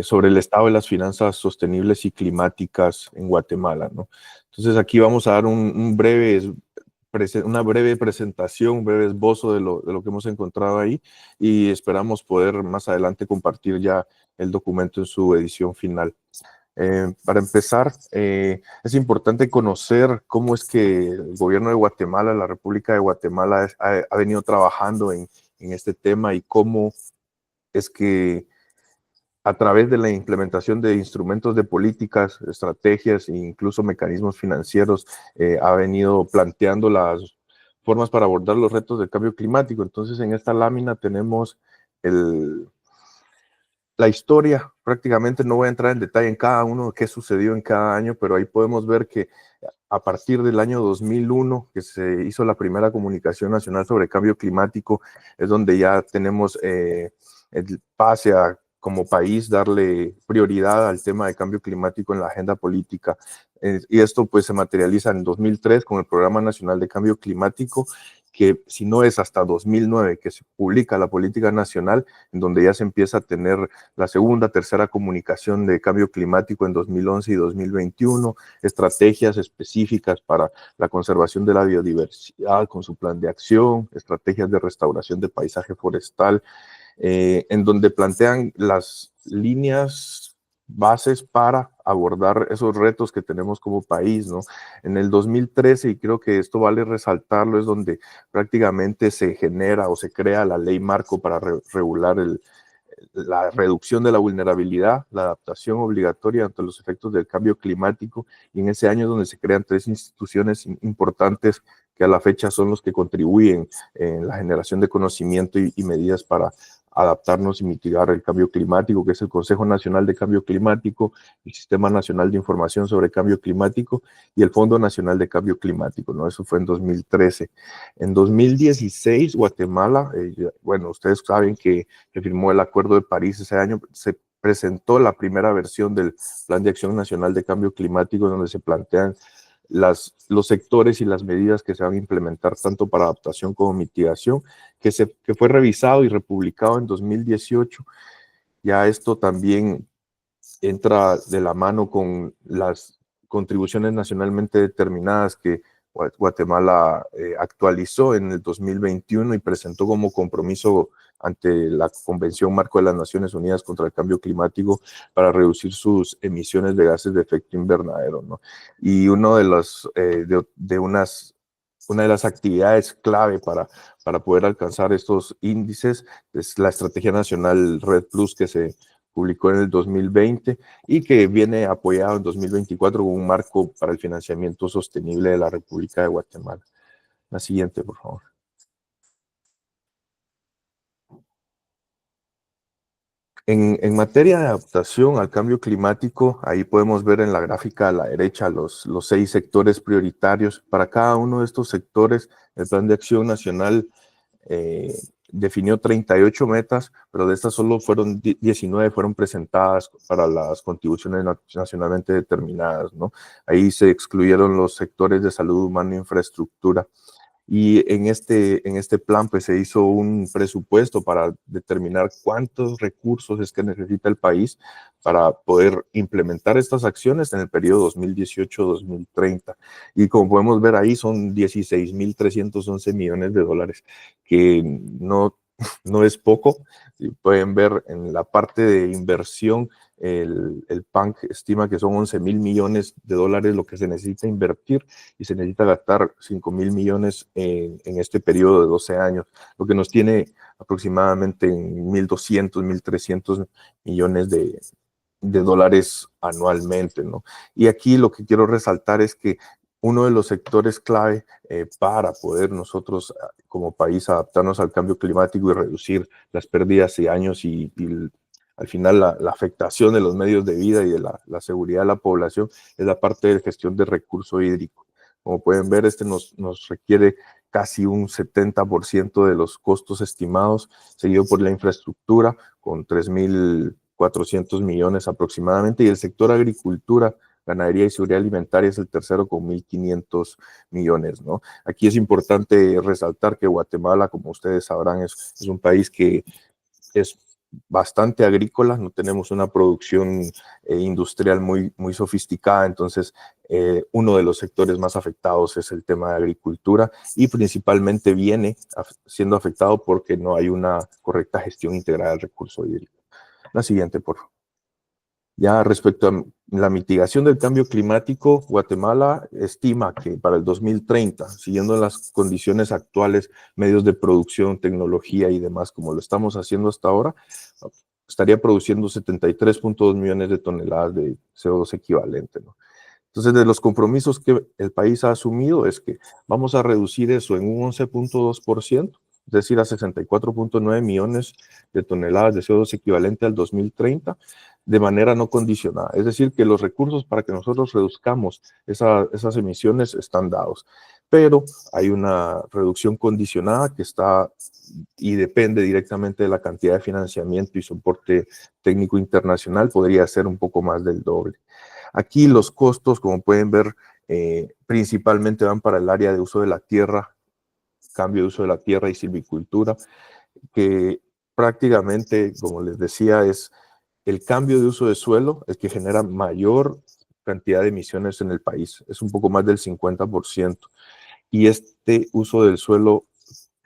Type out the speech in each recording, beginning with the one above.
sobre el estado de las finanzas sostenibles y climáticas en Guatemala, ¿no? Entonces aquí vamos a dar una breve presentación, un breve esbozo de lo que hemos encontrado ahí y esperamos poder más adelante compartir ya el documento en su edición final. Para empezar, es importante conocer cómo es que el gobierno de Guatemala, la República de Guatemala, ha venido trabajando en este tema y cómo es que a través de la implementación de instrumentos de políticas, estrategias e incluso mecanismos financieros, ha venido planteando las formas para abordar los retos del cambio climático. Entonces, en esta lámina tenemos la historia. Prácticamente no voy a entrar en detalle en cada uno, qué sucedió en cada año, pero ahí podemos ver que a partir del año 2001, que se hizo la primera comunicación nacional sobre cambio climático, es donde ya tenemos el pase a, como país, darle prioridad al tema de cambio climático en la agenda política. Y esto pues se materializa en 2003 con el Programa Nacional de Cambio Climático, que si no es hasta 2009 que se publica la política nacional, en donde ya se empieza a tener la segunda, tercera comunicación de cambio climático en 2011 y 2021, estrategias específicas para la conservación de la biodiversidad con su plan de acción, estrategias de restauración de paisaje forestal, en donde plantean las líneas bases para abordar esos retos que tenemos como país, ¿no? En el 2013, y creo que esto vale resaltarlo, es donde prácticamente se genera o se crea la ley marco para regular la reducción de la vulnerabilidad, la adaptación obligatoria ante los efectos del cambio climático, y en ese año es donde se crean tres instituciones importantes que a la fecha son los que contribuyen en la generación de conocimiento y medidas para adaptarnos y mitigar el cambio climático, que es el Consejo Nacional de Cambio Climático, el Sistema Nacional de Información sobre Cambio Climático y el Fondo Nacional de Cambio Climático, ¿no? Eso fue en 2013. En 2016, Guatemala, bueno, ustedes saben que firmó el Acuerdo de París ese año, se presentó la primera versión del Plan de Acción Nacional de Cambio Climático, donde se plantean los sectores y las medidas que se van a implementar tanto para adaptación como mitigación, que fue revisado y republicado en 2018. Ya esto también entra de la mano con las contribuciones nacionalmente determinadas que Guatemala actualizó en el 2021 y presentó como compromiso ante la Convención Marco de las Naciones Unidas contra el Cambio Climático para reducir sus emisiones de gases de efecto invernadero, ¿no? Y uno de los, una de las actividades clave para poder alcanzar estos índices es la Estrategia Nacional Red Plus que se publicó en el 2020 y que viene apoyado en 2024 con un marco para el financiamiento sostenible de la República de Guatemala. La siguiente, por favor. En materia de adaptación al cambio climático, ahí podemos ver en la gráfica a la derecha los 6 sectores prioritarios. Para cada uno de estos sectores, el Plan de Acción Nacional definió 38 metas, pero de estas solo 19 fueron presentadas para las contribuciones nacionalmente determinadas, ¿no? Ahí se excluyeron los sectores de salud humana e infraestructura. Y en este plan pues se hizo un presupuesto para determinar cuántos recursos es que necesita el país para poder implementar estas acciones en el periodo 2018-2030. Y como podemos ver ahí son 16.311 millones de dólares, que no es poco. Pueden ver en la parte de inversión, el PANC estima que son 11.000 millones de dólares lo que se necesita invertir y se necesita gastar 5.000 millones en este periodo de 12 años, lo que nos tiene aproximadamente en 1.200, 1.300 millones de dólares anualmente, ¿no? Y aquí lo que quiero resaltar es que uno de los sectores clave para poder nosotros como país adaptarnos al cambio climático y reducir las pérdidas de años y al final la afectación de los medios de vida y de la seguridad de la población es la parte de gestión de recurso hídrico. Como pueden ver, nos requiere casi un 70% de los costos estimados, seguido por la infraestructura con 3.400 millones aproximadamente, y el sector agricultura, ganadería y seguridad alimentaria es el tercero con 1.500 millones, ¿no? Aquí es importante resaltar que Guatemala, como ustedes sabrán, es un país que es bastante agrícola, no tenemos una producción industrial muy sofisticada, entonces uno de los sectores más afectados es el tema de agricultura y principalmente viene siendo afectado porque no hay una correcta gestión integrada del recurso hídrico. La siguiente, por favor. Ya respecto a la mitigación del cambio climático, Guatemala estima que para el 2030, siguiendo las condiciones actuales, medios de producción, tecnología y demás, como lo estamos haciendo hasta ahora, estaría produciendo 73.2 millones de toneladas de CO2 equivalente, ¿no? Entonces, de los compromisos que el país ha asumido es que vamos a reducir eso en un 11.2%, es decir, a 64.9 millones de toneladas de CO2 equivalente al 2030, de manera no condicionada. Es decir, que los recursos para que nosotros reduzcamos esas emisiones están dados. Pero hay una reducción condicionada que está y depende directamente de la cantidad de financiamiento y soporte técnico internacional, podría ser un poco más del doble. Aquí los costos, como pueden ver, principalmente van para el área de uso de la tierra, cambio de uso de la tierra y silvicultura, que prácticamente, como les decía, es el cambio de uso de suelo el que genera mayor cantidad de emisiones en el país. Es un poco más del 50%. Y este uso del suelo,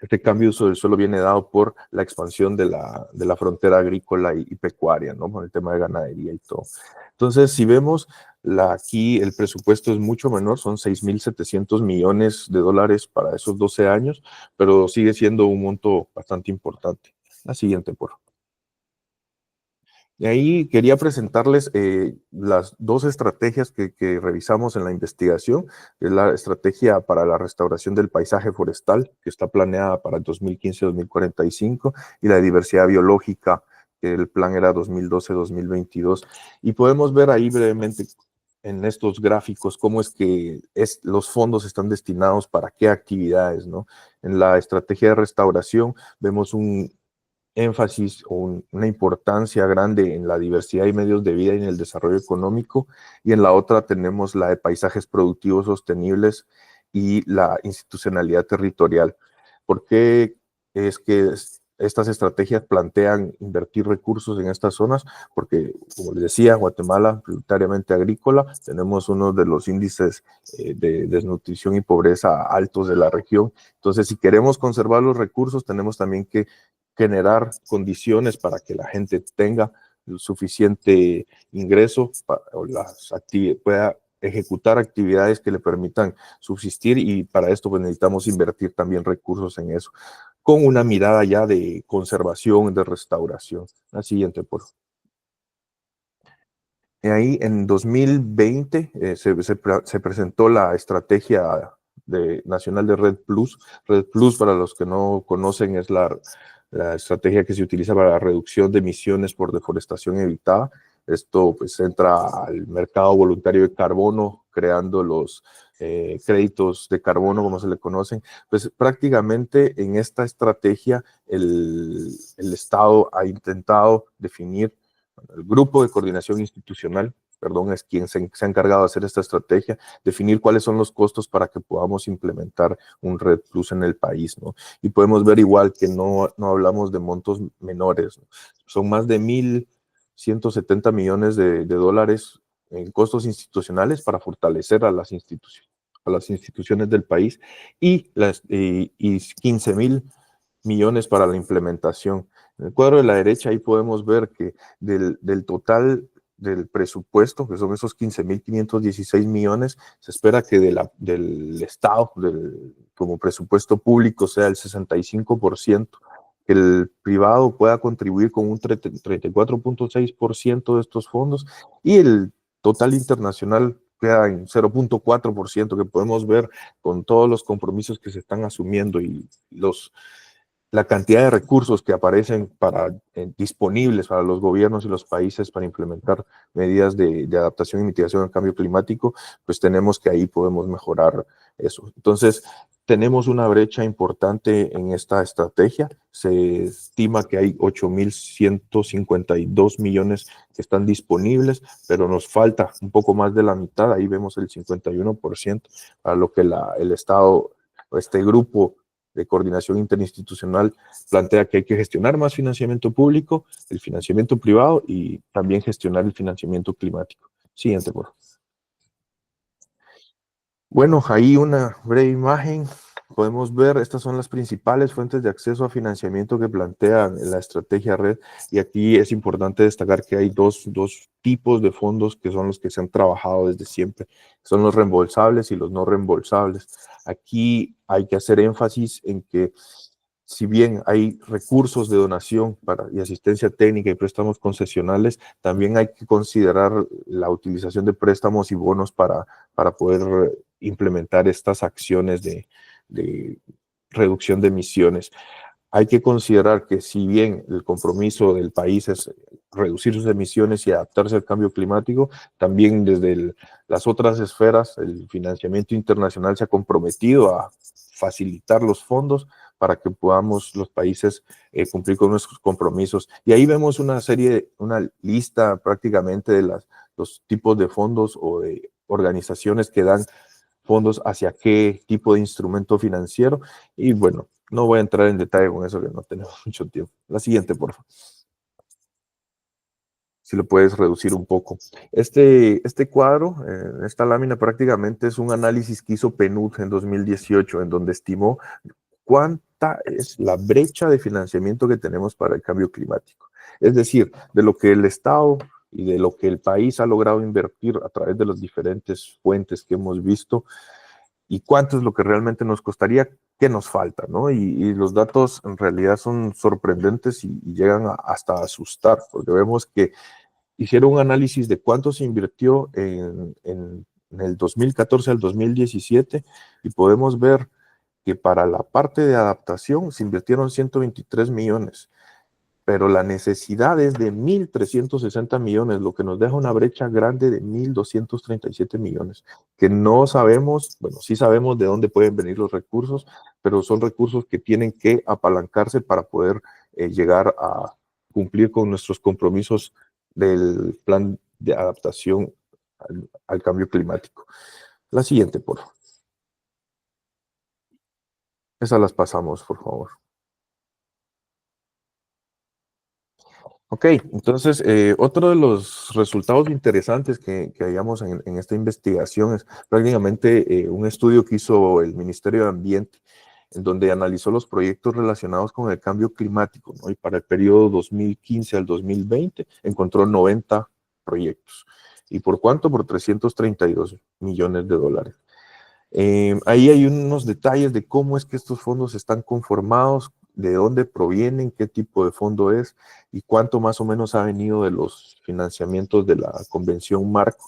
este cambio de uso del suelo viene dado por la expansión de la frontera agrícola y pecuaria, ¿no? Con el tema de ganadería y todo. Entonces, si vemos, aquí el presupuesto es mucho menor, son 6.700 millones de dólares para esos 12 años, pero sigue siendo un monto bastante importante. La siguiente, por favor. Y ahí quería presentarles las dos estrategias que revisamos en la investigación. Es la estrategia para la restauración del paisaje forestal, que está planeada para el 2015-2045, y la diversidad biológica, que el plan era 2012-2022. Y podemos ver ahí brevemente en estos gráficos cómo es que los fondos están destinados para qué actividades, ¿no? En la estrategia de restauración vemos un énfasis o una importancia grande en la diversidad y medios de vida y en el desarrollo económico, y en la otra tenemos la de paisajes productivos sostenibles y la institucionalidad territorial. ¿Por qué es que estas estrategias plantean invertir recursos en estas zonas? Porque, como les decía, Guatemala, prioritariamente agrícola, tenemos uno de los índices de desnutrición y pobreza altos de la región. Entonces, si queremos conservar los recursos, tenemos también que generar condiciones para que la gente tenga el suficiente ingreso o pueda ejecutar actividades que le permitan subsistir, y para esto pues, necesitamos invertir también recursos en eso, con una mirada ya de conservación, de restauración. La siguiente, por favor. Ahí en 2020 se presentó la estrategia nacional de Red Plus. Red Plus, para los que no conocen, es la estrategia que se utiliza para la reducción de emisiones por deforestación evitada. Esto pues entra al mercado voluntario de carbono, creando los créditos de carbono, como se le conocen. Pues prácticamente en esta estrategia el Estado ha intentado definir, el grupo de coordinación institucional, perdón, es quien se ha encargado de hacer esta estrategia, definir cuáles son los costos para que podamos implementar un Red Plus en el país, ¿no? Y podemos ver igual que no hablamos de montos menores, ¿no? Son más de 1.170 millones de dólares en costos institucionales para fortalecer a las instituciones del país, y 15.000 millones para la implementación. En el cuadro de la derecha ahí podemos ver que del total del presupuesto, que son esos 15.516 millones, se espera que del Estado, como presupuesto público, sea el 65%, que el privado pueda contribuir con un 34.6% de estos fondos, y el total internacional queda en 0.4%, que podemos ver con todos los compromisos que se están asumiendo y la cantidad de recursos que aparecen disponibles para los gobiernos y los países para implementar medidas de adaptación y mitigación al cambio climático, pues tenemos que ahí podemos mejorar eso. Entonces, tenemos una brecha importante en esta estrategia. Se estima que hay 8.152 millones que están disponibles, pero nos falta un poco más de la mitad. Ahí vemos el 51%, a lo que el Estado, este grupo de Coordinación Interinstitucional plantea que hay que gestionar más financiamiento público, el financiamiento privado y también gestionar el financiamiento climático. Siguiente, por favor. Bueno, ahí una breve imagen. Podemos ver, estas son las principales fuentes de acceso a financiamiento que plantea la estrategia RED, y aquí es importante destacar que hay dos tipos de fondos que son los que se han trabajado desde siempre, son los reembolsables y los no reembolsables. Aquí hay que hacer énfasis en que si bien hay recursos de donación y asistencia técnica y préstamos concesionales, también hay que considerar la utilización de préstamos y bonos para poder implementar estas acciones de reducción de emisiones. Hay que considerar que si bien el compromiso del país es reducir sus emisiones y adaptarse al cambio climático, también desde las otras esferas, el financiamiento internacional se ha comprometido a facilitar los fondos para que podamos los países cumplir con nuestros compromisos. Y ahí vemos una lista prácticamente de los tipos de fondos o de organizaciones que dan fondos hacia qué tipo de instrumento financiero. Y bueno, no voy a entrar en detalle con eso, que no tenemos mucho tiempo. La siguiente, por favor. Si lo puedes reducir un poco. Este cuadro, esta lámina prácticamente es un análisis que hizo PNUD en 2018, en donde estimó cuánta es la brecha de financiamiento que tenemos para el cambio climático. Es decir, de lo que el Estado y de lo que el país ha logrado invertir a través de las diferentes fuentes que hemos visto, y cuánto es lo que realmente nos costaría, qué nos falta, ¿no? Y los datos en realidad son sorprendentes y llegan hasta a asustar, porque vemos que hicieron un análisis de cuánto se invirtió en el 2014 al 2017 y podemos ver que para la parte de adaptación se invirtieron 123 millones, pero la necesidad es de 1.360 millones, lo que nos deja una brecha grande de 1.237 millones, que no sabemos, bueno, sí sabemos de dónde pueden venir los recursos, pero son recursos que tienen que apalancarse para poder llegar a cumplir con nuestros compromisos del plan de adaptación al cambio climático. La siguiente, por favor. Esas las pasamos, por favor. Ok, entonces otro de los resultados interesantes que hallamos en esta investigación es prácticamente un estudio que hizo el Ministerio de Ambiente, en donde analizó los proyectos relacionados con el cambio climático, ¿no? Y para el periodo 2015 al 2020 encontró 90 proyectos. ¿Y por cuánto? Por 332 millones de dólares. Ahí hay unos detalles de cómo es que estos fondos están conformados, de dónde provienen, qué tipo de fondo es y cuánto más o menos ha venido de los financiamientos de la Convención Marco.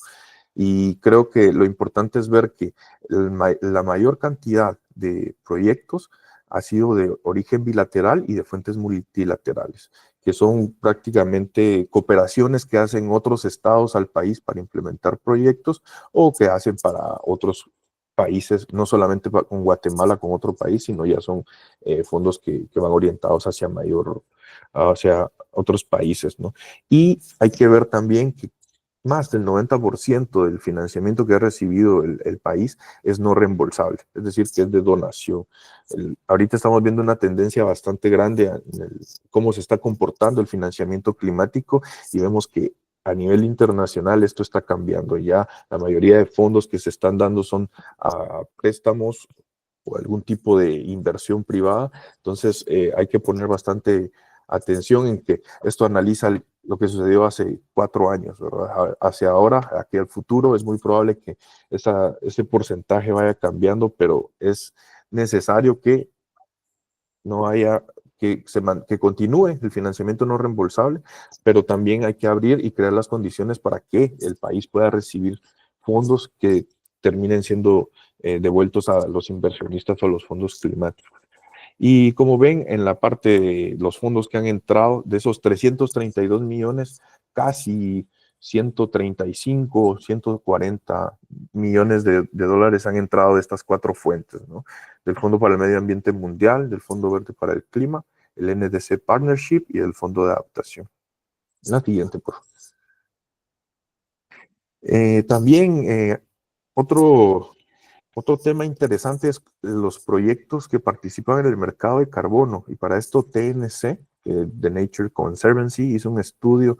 Y creo que lo importante es ver que la mayor cantidad de proyectos ha sido de origen bilateral y de fuentes multilaterales, que son prácticamente cooperaciones que hacen otros estados al país para implementar proyectos o que hacen para otros países, no solamente con Guatemala, con otro país, sino ya son fondos que van orientados hacia otros países, ¿no? Y hay que ver también que más del 90% del financiamiento que ha recibido el país es no reembolsable, es decir, que es de donación. Ahorita estamos viendo una tendencia bastante grande en cómo se está comportando el financiamiento climático y vemos que a nivel internacional esto está cambiando. Ya la mayoría de fondos que se están dando son a préstamos o algún tipo de inversión privada. Entonces hay que poner bastante atención en que esto analiza lo que sucedió hace 4 años, ¿verdad? Hacia ahora, aquí al futuro, es muy probable que ese porcentaje vaya cambiando, pero es necesario que no haya, que continúe el financiamiento no reembolsable, pero también hay que abrir y crear las condiciones para que el país pueda recibir fondos que terminen siendo devueltos a los inversionistas o a los fondos climáticos. Y como ven, en la parte de los fondos que han entrado, de esos 332 millones, casi 135, 140 millones de dólares han entrado de estas 4 fuentes, ¿no? Del Fondo para el Medio Ambiente Mundial, del Fondo Verde para el Clima, el NDC Partnership y el Fondo de Adaptación. La siguiente, por favor. También otro Otro tema interesante es los proyectos que participan en el mercado de carbono, y para esto TNC, The Nature Conservancy, hizo un estudio,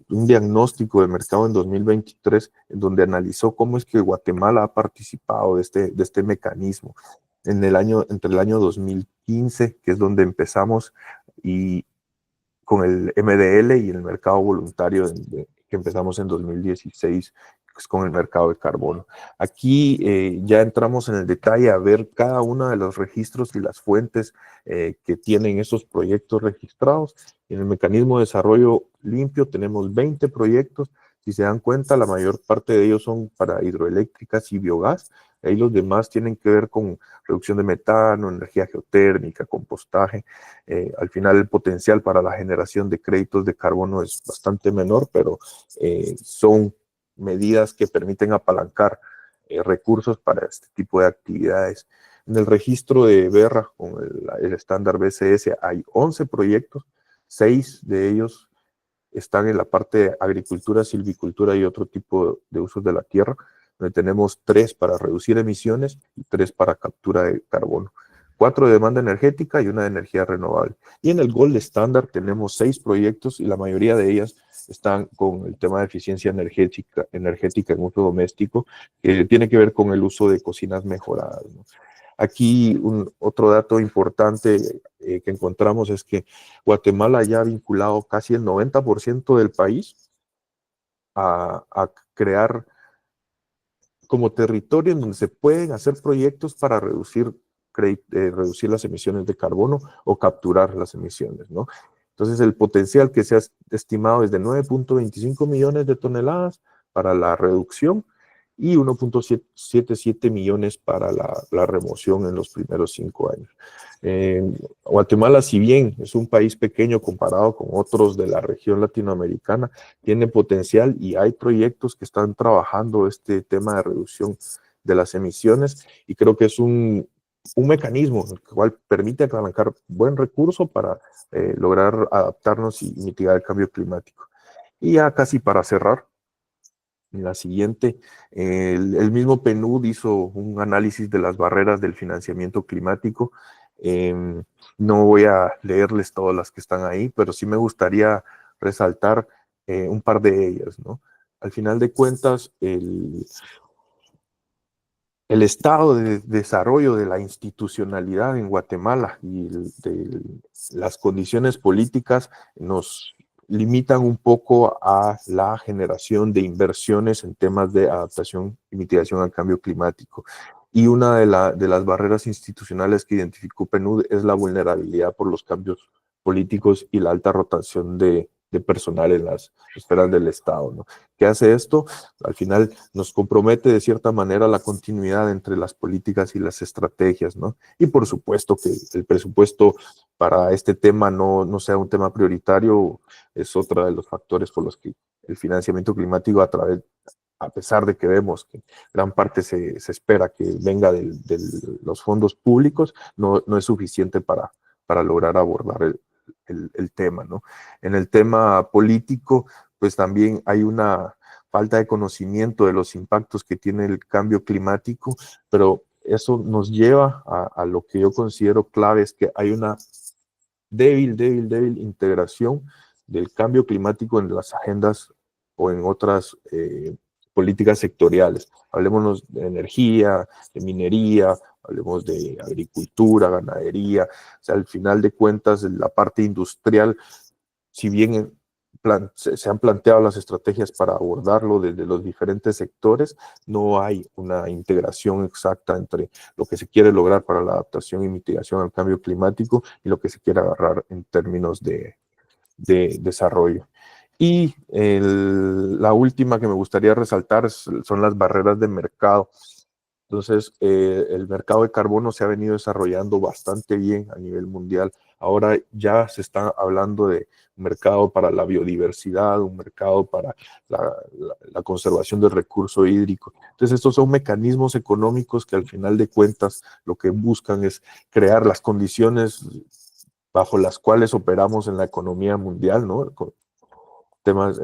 un diagnóstico de mercado en 2023, en donde analizó cómo es que Guatemala ha participado de este mecanismo entre el año 2015, que es donde empezamos, y con el MDL y el mercado voluntario que empezamos en 2016 pues, con el mercado de carbono. Aquí ya entramos en el detalle a ver cada uno de los registros y las fuentes que tienen esos proyectos registrados. En el mecanismo de desarrollo limpio tenemos 20 proyectos. Si se dan cuenta, la mayor parte de ellos son para hidroeléctricas y biogás. Ahí los demás tienen que ver con reducción de metano, energía geotérmica, compostaje. Al final el potencial para la generación de créditos de carbono es bastante menor, pero son medidas que permiten apalancar recursos para este tipo de actividades. En el registro de Berra con el estándar BCS hay 11 proyectos, 6 de ellos están en la parte de agricultura, silvicultura y otro tipo de usos de la tierra, donde tenemos 3 para reducir emisiones y 3 para captura de carbono. 4 de demanda energética y 1 de energía renovable. Y en el Gold Standard tenemos 6 proyectos y la mayoría de ellas están con el tema de eficiencia energética en uso doméstico, que tiene que ver con el uso de cocinas mejoradas, ¿no? Aquí otro dato importante que encontramos es que Guatemala ya ha vinculado casi el 90% del país a crear como territorio en donde se pueden hacer proyectos para reducir las emisiones de carbono o capturar las emisiones, ¿no? Entonces, el potencial que se ha estimado es de 9.25 millones de toneladas para la reducción y 1.77 millones para la remoción en los primeros 5 años. Guatemala, si bien es un país pequeño comparado con otros de la región latinoamericana, tiene potencial y hay proyectos que están trabajando este tema de reducción de las emisiones, y creo que es un mecanismo el cual permite apalancar buen recurso para lograr adaptarnos y mitigar el cambio climático. Y ya casi para cerrar, en la siguiente, el mismo PNUD hizo un análisis de las barreras del financiamiento climático. No voy a leerles todas las que están ahí, pero sí me gustaría resaltar un par de ellas, ¿no? Al final de cuentas, el estado de desarrollo de la institucionalidad en Guatemala y de las condiciones políticas nos limitan un poco a la generación de inversiones en temas de adaptación y mitigación al cambio climático. Y una de las barreras institucionales que identificó PNUD es la vulnerabilidad por los cambios políticos y la alta rotación de personal en las esferas del Estado, ¿no? ¿Qué hace esto? Al final nos compromete de cierta manera la continuidad entre las políticas y las estrategias, ¿no? Y por supuesto que el presupuesto para este tema no sea un tema prioritario, es otro de los factores por los que el financiamiento climático a pesar de que vemos que gran parte se espera que venga de los fondos públicos, no es suficiente para lograr abordar el tema, ¿no? En el tema político, pues también hay una falta de conocimiento de los impactos que tiene el cambio climático, pero eso nos lleva a lo que yo considero clave, es que hay una débil integración del cambio climático en las agendas o en otras políticas sectoriales. Hablemos de energía, de minería, hablemos de agricultura, ganadería. O sea, al final de cuentas, la parte industrial, si bien se han planteado las estrategias para abordarlo desde los diferentes sectores, no hay una integración exacta entre lo que se quiere lograr para la adaptación y mitigación al cambio climático y lo que se quiere agarrar en términos de desarrollo. Y la última que me gustaría resaltar son las barreras de mercado. Entonces, el mercado de carbono se ha venido desarrollando bastante bien a nivel mundial. Ahora ya se está hablando de un mercado para la biodiversidad, un mercado para la conservación del recurso hídrico. Entonces, estos son mecanismos económicos que al final de cuentas lo que buscan es crear las condiciones bajo las cuales operamos en la economía mundial, ¿no? temas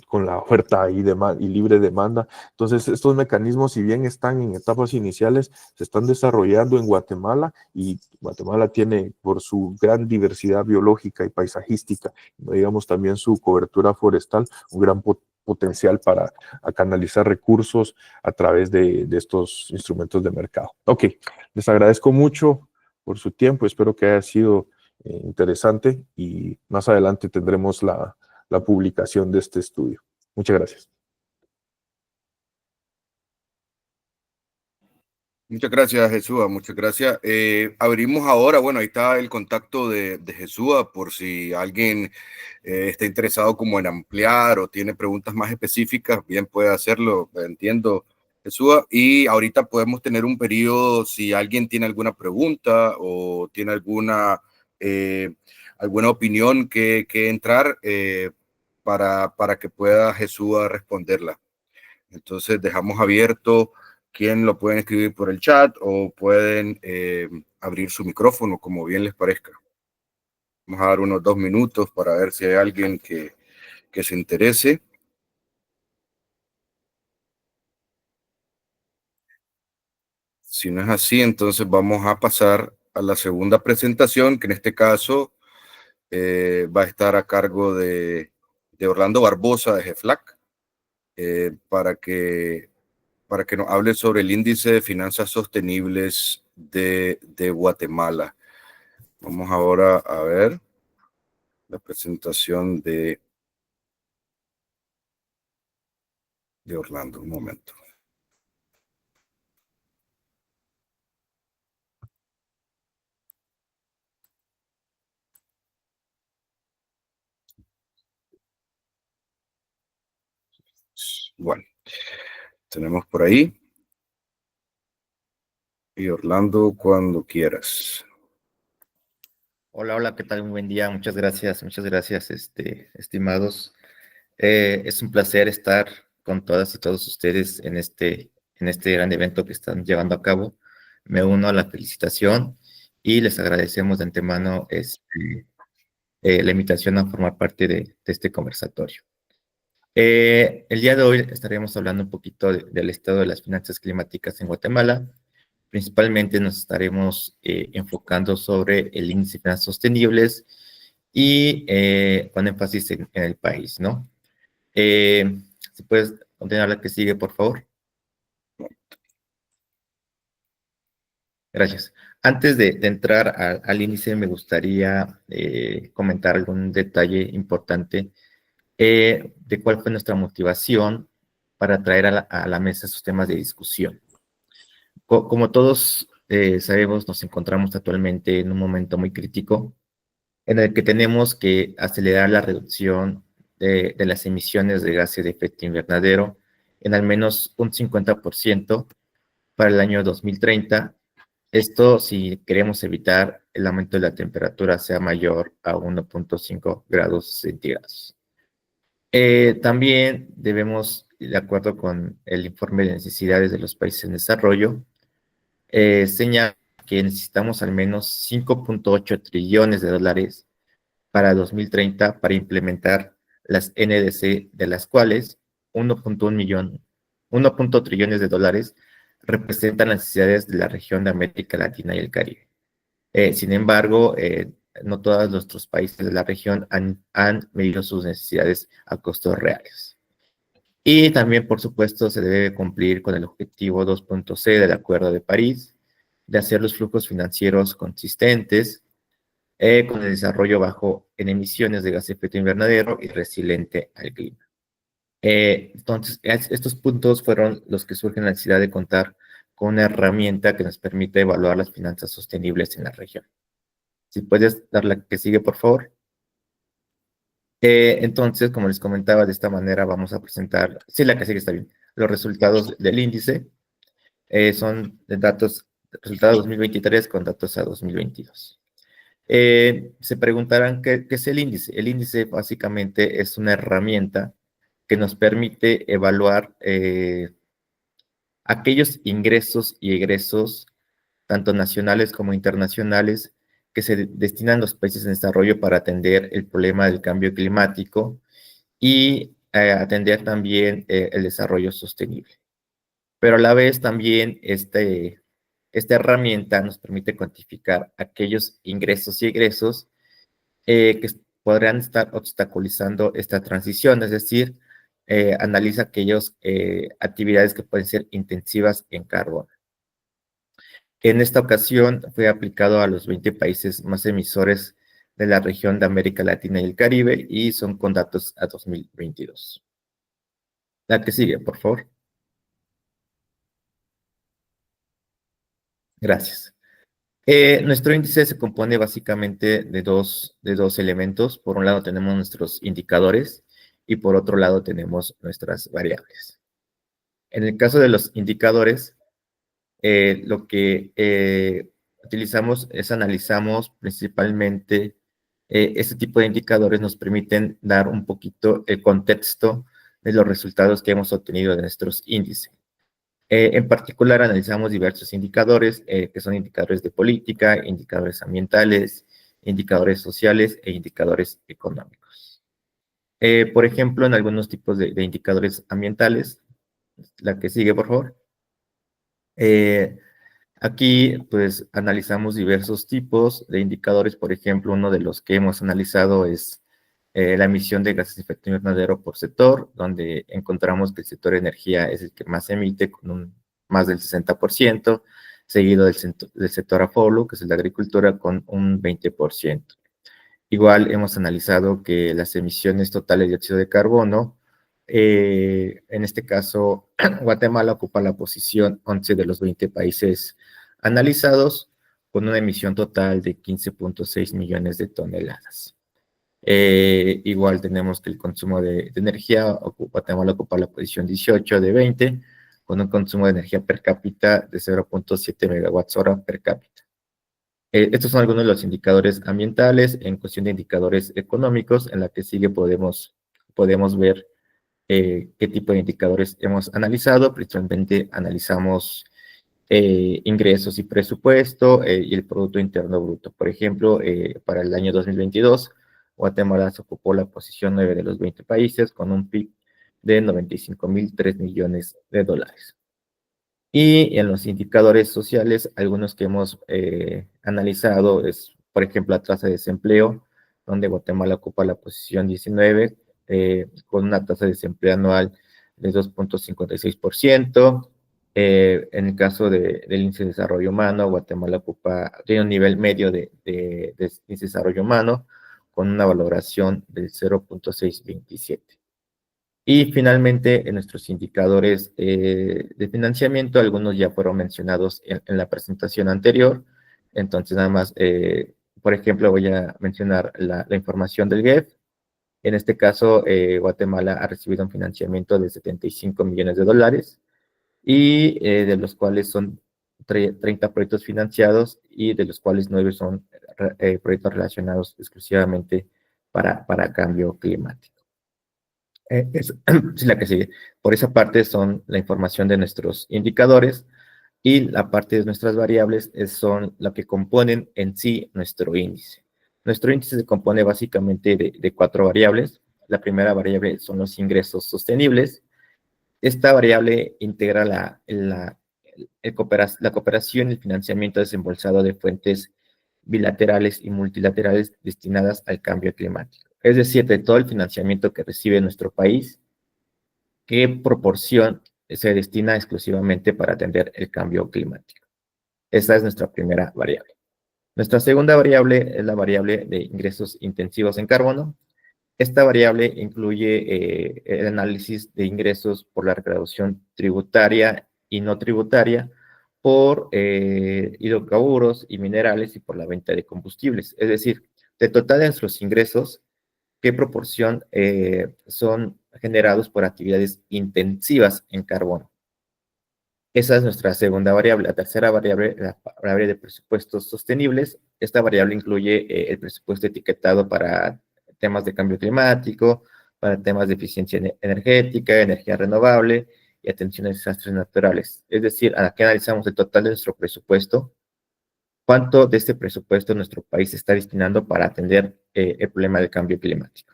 con la oferta y libre demanda. Entonces, estos mecanismos, si bien están en etapas iniciales, se están desarrollando en Guatemala, y Guatemala tiene, por su gran diversidad biológica y paisajística, digamos también su cobertura forestal, un gran potencial para canalizar recursos a través de estos instrumentos de mercado. Ok, les agradezco mucho por su tiempo, espero que haya sido interesante, y más adelante tendremos la publicación de este estudio. Muchas gracias. Muchas gracias, Jesús. Muchas gracias. Abrimos ahora, bueno, ahí está el contacto de Jesús, por si alguien está interesado como en ampliar o tiene preguntas más específicas, bien puede hacerlo, entiendo, Jesús. Y ahorita podemos tener un periodo si alguien tiene alguna pregunta o tiene alguna opinión que entrar para que pueda Jesús responderla. Entonces dejamos abierto quién lo pueden escribir por el chat o pueden abrir su micrófono como bien les parezca. Vamos a dar unos 2 minutos para ver si hay alguien que se interese. Si no es así, entonces vamos a pasar a la segunda presentación, que en este caso va a estar a cargo de Orlando Barbosa de GEFLAC, para que nos hable sobre el índice de finanzas sostenibles de Guatemala. Vamos ahora a ver la presentación de Orlando. Un momento. Bueno, tenemos por ahí. Y Orlando, cuando quieras. Hola, hola, ¿qué tal? Muy buen día, muchas gracias, estimados. Es un placer estar con todas y todos ustedes en este gran evento que están llevando a cabo. Me uno a la felicitación y les agradecemos de antemano la invitación a formar parte de este conversatorio. El día de hoy estaremos hablando un poquito del estado de las finanzas climáticas en Guatemala. Principalmente nos estaremos enfocando sobre el índice de finanzas sostenibles y con énfasis en el país, ¿no? Si puedes continuar la que sigue, por favor. Gracias. Antes de entrar al índice, me gustaría comentar algún detalle importante de cuál fue nuestra motivación para traer a la mesa esos temas de discusión. Como todos sabemos, nos encontramos actualmente en un momento muy crítico en el que tenemos que acelerar la reducción de las emisiones de gases de efecto invernadero en al menos un 50% para el año 2030. Esto si queremos evitar el aumento de la temperatura sea mayor a 1.5 grados centígrados. También debemos, de acuerdo con el informe de necesidades de los países en desarrollo, señala que necesitamos al menos 5.8 trillones de dólares para 2030 para implementar las NDC, de las cuales 1.1 trillones de dólares representan las necesidades de la región de América Latina y el Caribe. Sin embargo, no todos nuestros países de la región han medido sus necesidades a costos reales. Y también, por supuesto, se debe cumplir con el objetivo 2.c del Acuerdo de París, de hacer los flujos financieros consistentes, con el desarrollo bajo en emisiones de gas de efecto invernadero y resiliente al clima. Entonces, estos puntos fueron los que surgen la necesidad de contar con una herramienta que nos permite evaluar las finanzas sostenibles en la región. Si puedes dar la que sigue, por favor. Entonces, como les comentaba, de esta manera vamos a presentar, sí, la que sigue está bien, los resultados del índice. Son de resultados 2023 con datos a 2022. Se preguntarán ¿qué es el índice? El índice básicamente es una herramienta que nos permite evaluar aquellos ingresos y egresos, tanto nacionales como internacionales, que se destinan a los países en desarrollo para atender el problema del cambio climático y atender también el desarrollo sostenible. Pero a la vez también esta herramienta nos permite cuantificar aquellos ingresos y egresos que podrían estar obstaculizando esta transición, es decir, analiza aquellas actividades que pueden ser intensivas en carbono. En esta ocasión fue aplicado a los 20 países más emisores de la región de América Latina y el Caribe y son con datos a 2022. La que sigue, por favor. Gracias. Nuestro índice se compone básicamente de dos elementos. Por un lado tenemos nuestros indicadores y por otro lado tenemos nuestras variables. En el caso de los indicadores, lo que utilizamos es analizamos principalmente este tipo de indicadores nos permiten dar un poquito el contexto de los resultados que hemos obtenido de nuestros índices. En particular, analizamos diversos indicadores, que son indicadores de política, indicadores ambientales, indicadores sociales e indicadores económicos. Por ejemplo, en algunos tipos de indicadores ambientales, la que sigue, por favor. Aquí, pues, analizamos diversos tipos de indicadores. Por ejemplo, uno de los que hemos analizado es la emisión de gases de efecto invernadero por sector, donde encontramos que el sector de energía es el que más emite, con más del 60%, seguido del sector AFOLU, que es el de agricultura, con un 20%. Igual hemos analizado que las emisiones totales de dióxido de carbono, en este caso, Guatemala ocupa la posición 11 de los 20 países analizados, con una emisión total de 15.6 millones de toneladas. Igual tenemos que el consumo de energía, Guatemala ocupa la posición 18 de 20, con un consumo de energía per cápita de 0.7 megawatts hora per cápita. Estos son algunos de los indicadores ambientales. En cuestión de indicadores económicos, en la que sigue podemos ver qué tipo de indicadores hemos analizado. Principalmente analizamos ingresos y presupuesto y el Producto Interno Bruto. Por ejemplo, para el año 2022, Guatemala se ocupó la posición 9 de los 20 países con un PIB de 95.003 millones de dólares. Y en los indicadores sociales, algunos que hemos analizado es, por ejemplo, la tasa de desempleo, donde Guatemala ocupa la posición 19, con una tasa de desempleo anual de 2.56%. En el caso del índice de desarrollo humano, Guatemala tiene un nivel medio de índice de desarrollo humano, con una valoración del 0.627. Y finalmente, en nuestros indicadores de financiamiento, algunos ya fueron mencionados en la presentación anterior. Entonces, nada más, por ejemplo, voy a mencionar la información del GEF. En este caso, Guatemala ha recibido un financiamiento de 75 millones de dólares y de los cuales son 30 proyectos financiados y de los cuales 9 son proyectos relacionados exclusivamente para cambio climático. Es la que sigue. Por esa parte son la información de nuestros indicadores y la parte de nuestras variables son lo que componen en sí nuestro índice. Nuestro índice se compone básicamente de 4 variables. La primera variable son los ingresos sostenibles. Esta variable integra la cooperación y el financiamiento desembolsado de fuentes bilaterales y multilaterales destinadas al cambio climático. Es decir, de todo el financiamiento que recibe nuestro país, ¿qué proporción se destina exclusivamente para atender el cambio climático? Esta es nuestra primera variable. Nuestra segunda variable es la variable de ingresos intensivos en carbono. Esta variable incluye el análisis de ingresos por la recaudación tributaria y no tributaria, por hidrocarburos y minerales y por la venta de combustibles. Es decir, de total de nuestros ingresos, ¿qué proporción son generados por actividades intensivas en carbono? Esa es nuestra segunda variable. La tercera variable, la variable de presupuestos sostenibles. Esta variable incluye el presupuesto etiquetado para temas de cambio climático, para temas de eficiencia energética, energía renovable y atención a desastres naturales. Es decir, aquí analizamos el total de nuestro presupuesto, cuánto de este presupuesto nuestro país está destinando para atender el problema del cambio climático.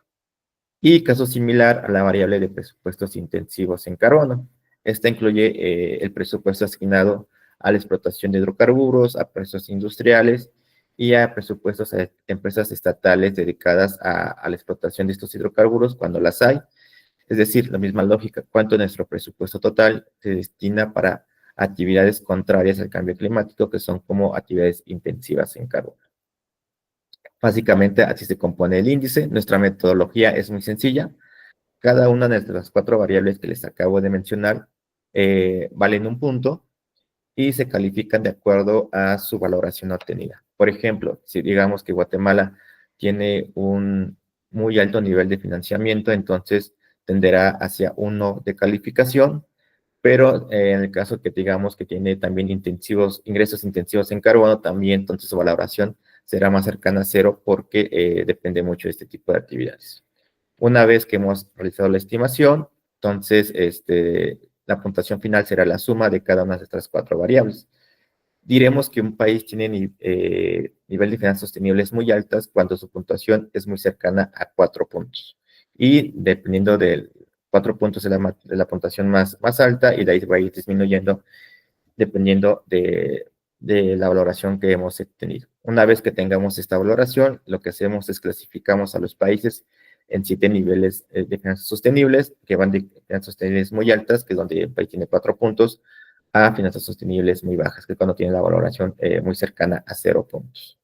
Y caso similar a la variable de presupuestos intensivos en carbono. Esta incluye el presupuesto asignado a la explotación de hidrocarburos, a precios industriales y a presupuestos a empresas estatales dedicadas a la explotación de estos hidrocarburos cuando las hay. Es decir, la misma lógica, cuánto de nuestro presupuesto total se destina para actividades contrarias al cambio climático, que son como actividades intensivas en carbono. Básicamente, así se compone el índice. Nuestra metodología es muy sencilla. Cada una de las 4 variables que les acabo de mencionar valen un punto y se califican de acuerdo a su valoración obtenida. Por ejemplo, si digamos que Guatemala tiene un muy alto nivel de financiamiento, entonces tenderá hacia 1 de calificación, pero en el caso que digamos que tiene también ingresos intensivos en carbono, también entonces su valoración será más cercana a 0 porque depende mucho de este tipo de actividades. Una vez que hemos realizado la estimación, entonces la puntuación final será la suma de cada una de estas 4 variables. Diremos que un país tiene nivel de finanzas sostenibles muy altas cuando su puntuación es muy cercana a 4 puntos. Y dependiendo de 4 puntos de la puntuación más alta, y de ahí va a ir disminuyendo dependiendo de la valoración que hemos tenido. Una vez que tengamos esta valoración, lo que hacemos es clasificamos a los países en 7 niveles de finanzas sostenibles, que van de finanzas sostenibles muy altas, que es donde el país tiene 4 puntos, a finanzas sostenibles muy bajas, que es cuando tiene la valoración muy cercana a 0 puntos.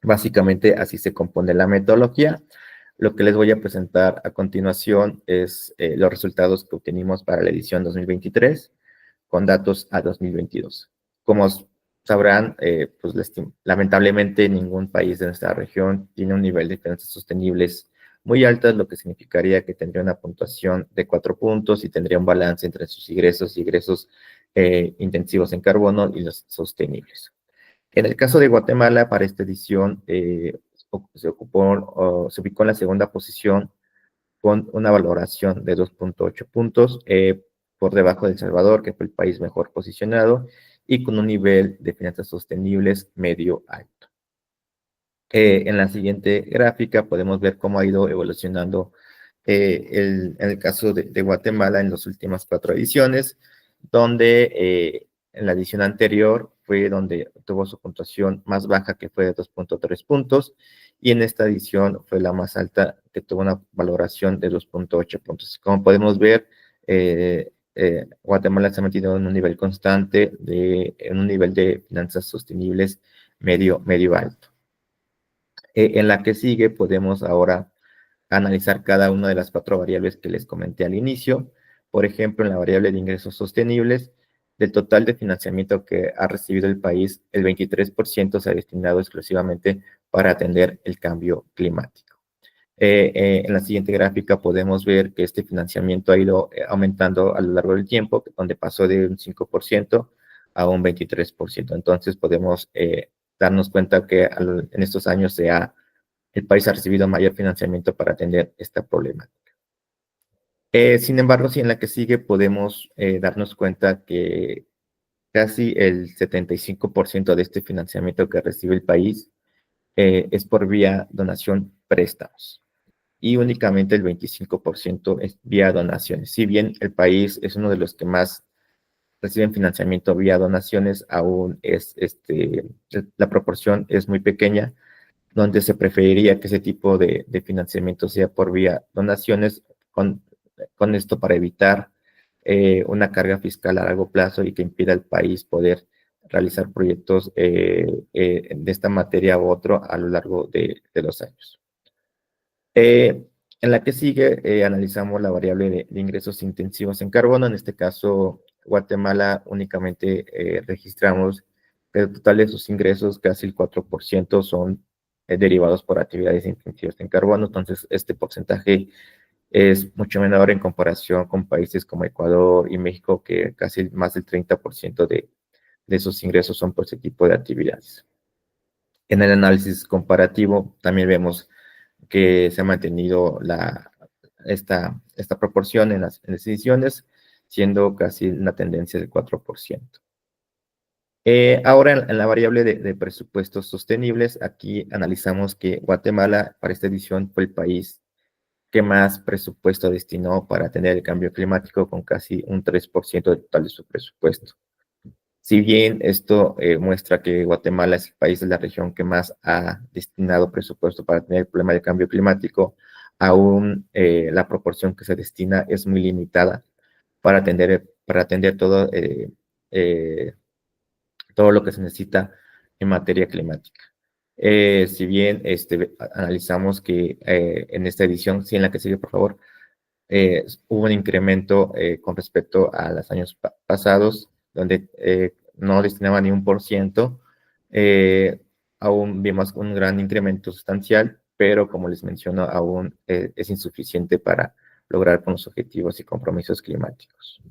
Básicamente así se compone la metodología. Lo que les voy a presentar a continuación es los resultados que obtenimos para la edición 2023 con datos a 2022. Como sabrán, pues lamentablemente ningún país de nuestra región tiene un nivel de finanzas sostenibles muy altas, lo que significaría que tendría una puntuación de 4 puntos y tendría un balance entre sus ingresos y ingresos intensivos en carbono y los sostenibles. En el caso de Guatemala, para esta edición, se ubicó en la segunda posición con una valoración de 2.8 puntos, por debajo de El Salvador, que fue el país mejor posicionado, y con un nivel de finanzas sostenibles medio alto. En la siguiente gráfica podemos ver cómo ha ido evolucionando en el caso de Guatemala en las últimas 4 ediciones, donde en la edición anterior fue donde tuvo su puntuación más baja, que fue de 2.3 puntos, y en esta edición fue la más alta, que tuvo una valoración de 2.8 puntos. Como podemos ver, Guatemala se ha mantenido en un nivel constante, en un nivel de finanzas sostenibles medio alto. En la que sigue podemos ahora analizar cada una de las 4 variables que les comenté al inicio. Por ejemplo, en la variable de ingresos sostenibles, del total de financiamiento que ha recibido el país, el 23% se ha destinado exclusivamente para atender el cambio climático. En la siguiente gráfica podemos ver que este financiamiento ha ido aumentando a lo largo del tiempo, donde pasó de un 5% a un 23%. Entonces podemos darnos cuenta que en estos años el país ha recibido mayor financiamiento para atender esta problemática. Sin embargo, si en la que sigue podemos darnos cuenta que casi el 75% de este financiamiento que recibe el país es por vía donación préstamos, y únicamente el 25% es vía donaciones. Si bien el país es uno de los que más reciben financiamiento vía donaciones, aún la proporción es muy pequeña, donde se preferiría que ese tipo de financiamiento sea por vía donaciones, con esto para evitar una carga fiscal a largo plazo y que impida al país poder realizar proyectos de esta materia u otro a lo largo de los años. En la que sigue, analizamos la variable de ingresos intensivos en carbono. En este caso, Guatemala únicamente registramos que el total de sus ingresos, casi el 4%, son derivados por actividades intensivas en carbono. Entonces, este porcentaje es mucho menor en comparación con países como Ecuador y México, que casi más del 30% de sus ingresos son por ese tipo de actividades. En el análisis comparativo también vemos que se ha mantenido esta proporción en las ediciones, siendo casi una tendencia del 4%. Ahora en la variable de presupuestos sostenibles, aquí analizamos que Guatemala para esta edición fue el país que más presupuesto destinó para atender el cambio climático, con casi un 3% del total de su presupuesto. Si bien esto muestra que Guatemala es el país de la región que más ha destinado presupuesto para atender el problema del cambio climático, aún la proporción que se destina es muy limitada para atender todo lo que se necesita en materia climática. Si bien analizamos que en esta edición, sí, en la que sigue, por favor, hubo un incremento con respecto a los años pasados, donde no destinaba ni 1%, aún vimos un gran incremento sustancial, pero como les menciono, aún es insuficiente para lograr con los objetivos y compromisos climáticos.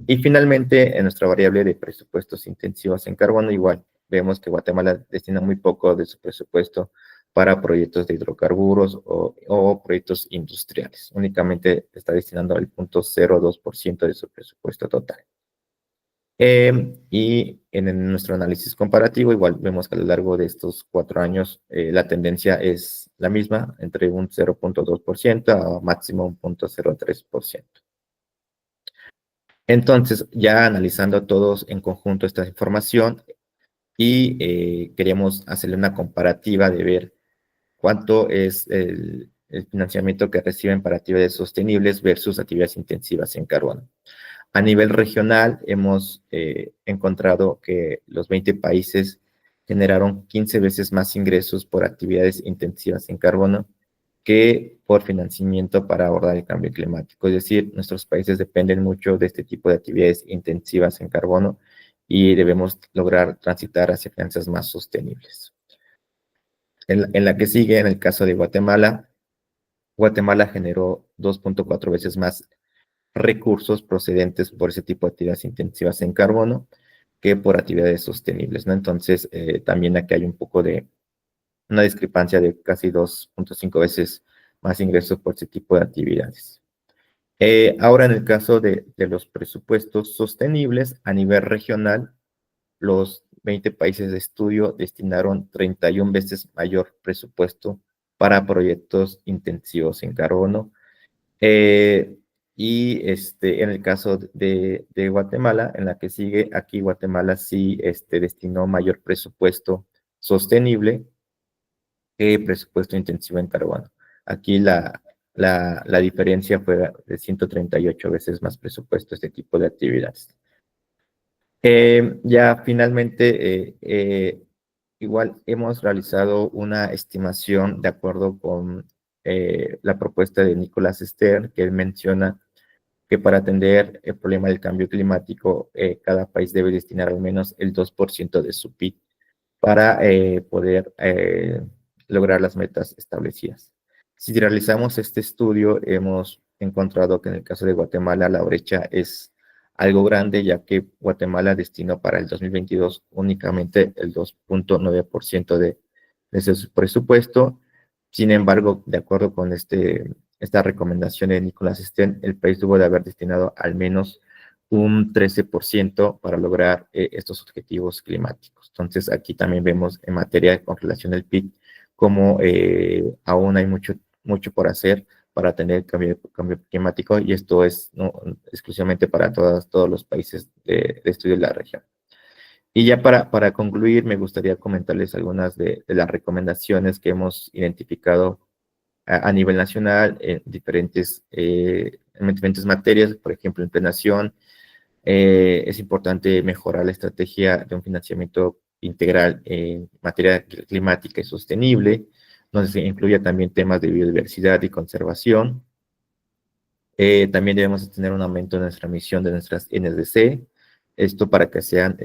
Y finalmente, en nuestra variable de presupuestos intensivos en carbono, igual vemos que Guatemala destina muy poco de su presupuesto para proyectos de hidrocarburos o proyectos industriales. Únicamente está destinando el 0.02% de su presupuesto total. Y en nuestro análisis comparativo, igual vemos que a lo largo de estos 4 años la tendencia es la misma, entre un 0.2% a máximo un 0.03%. Entonces, ya analizando todos en conjunto esta información y queríamos hacerle una comparativa de ver cuánto es el financiamiento que reciben para actividades sostenibles versus actividades intensivas en carbono. A nivel regional, hemos encontrado que los 20 países generaron 15 veces más ingresos por actividades intensivas en carbono que por financiamiento para abordar el cambio climático. Es decir, nuestros países dependen mucho de este tipo de actividades intensivas en carbono y debemos lograr transitar hacia finanzas más sostenibles. En la que sigue, en el caso de Guatemala, Guatemala generó 2.4 veces más recursos procedentes por ese tipo de actividades intensivas en carbono que por actividades sostenibles, ¿no? Entonces, también aquí hay un poco de una discrepancia de casi 2.5 veces más ingresos por ese tipo de actividades. Ahora, en el caso de los presupuestos sostenibles a nivel regional, los 20 países de estudio destinaron 31 veces mayor presupuesto para proyectos intensivos en carbono. Y en el caso de Guatemala, en la que sigue, aquí Guatemala sí destinó mayor presupuesto sostenible que presupuesto intensivo en carbono. Aquí la diferencia fue de 138 veces más presupuesto a este tipo de actividades. Ya finalmente, igual hemos realizado una estimación de acuerdo con la propuesta de Nicolás Stern, que él menciona que para atender el problema del cambio climático, cada país debe destinar al menos el 2% de su PIB para poder lograr las metas establecidas. Si realizamos este estudio, hemos encontrado que en el caso de Guatemala la brecha es algo grande, ya que Guatemala destinó para el 2022 únicamente el 2.9% de su presupuesto. Sin embargo, de acuerdo con esta recomendación de Nicolás Stern, el país tuvo de haber destinado al menos un 13% para lograr estos objetivos climáticos. Entonces, aquí también vemos en materia con relación al PIB cómo aún hay mucho por hacer para atender el cambio climático, y esto es no exclusivamente para todos los países de estudio de la región. Y ya para concluir, me gustaría comentarles algunas de las recomendaciones que hemos identificado a nivel nacional en diferentes materias. Por ejemplo, en planeación, es importante mejorar la estrategia de un financiamiento integral en materia climática y sostenible, donde se incluya también temas de biodiversidad y conservación. También debemos tener un aumento de nuestra emisión de nuestras NDC, esto para que sean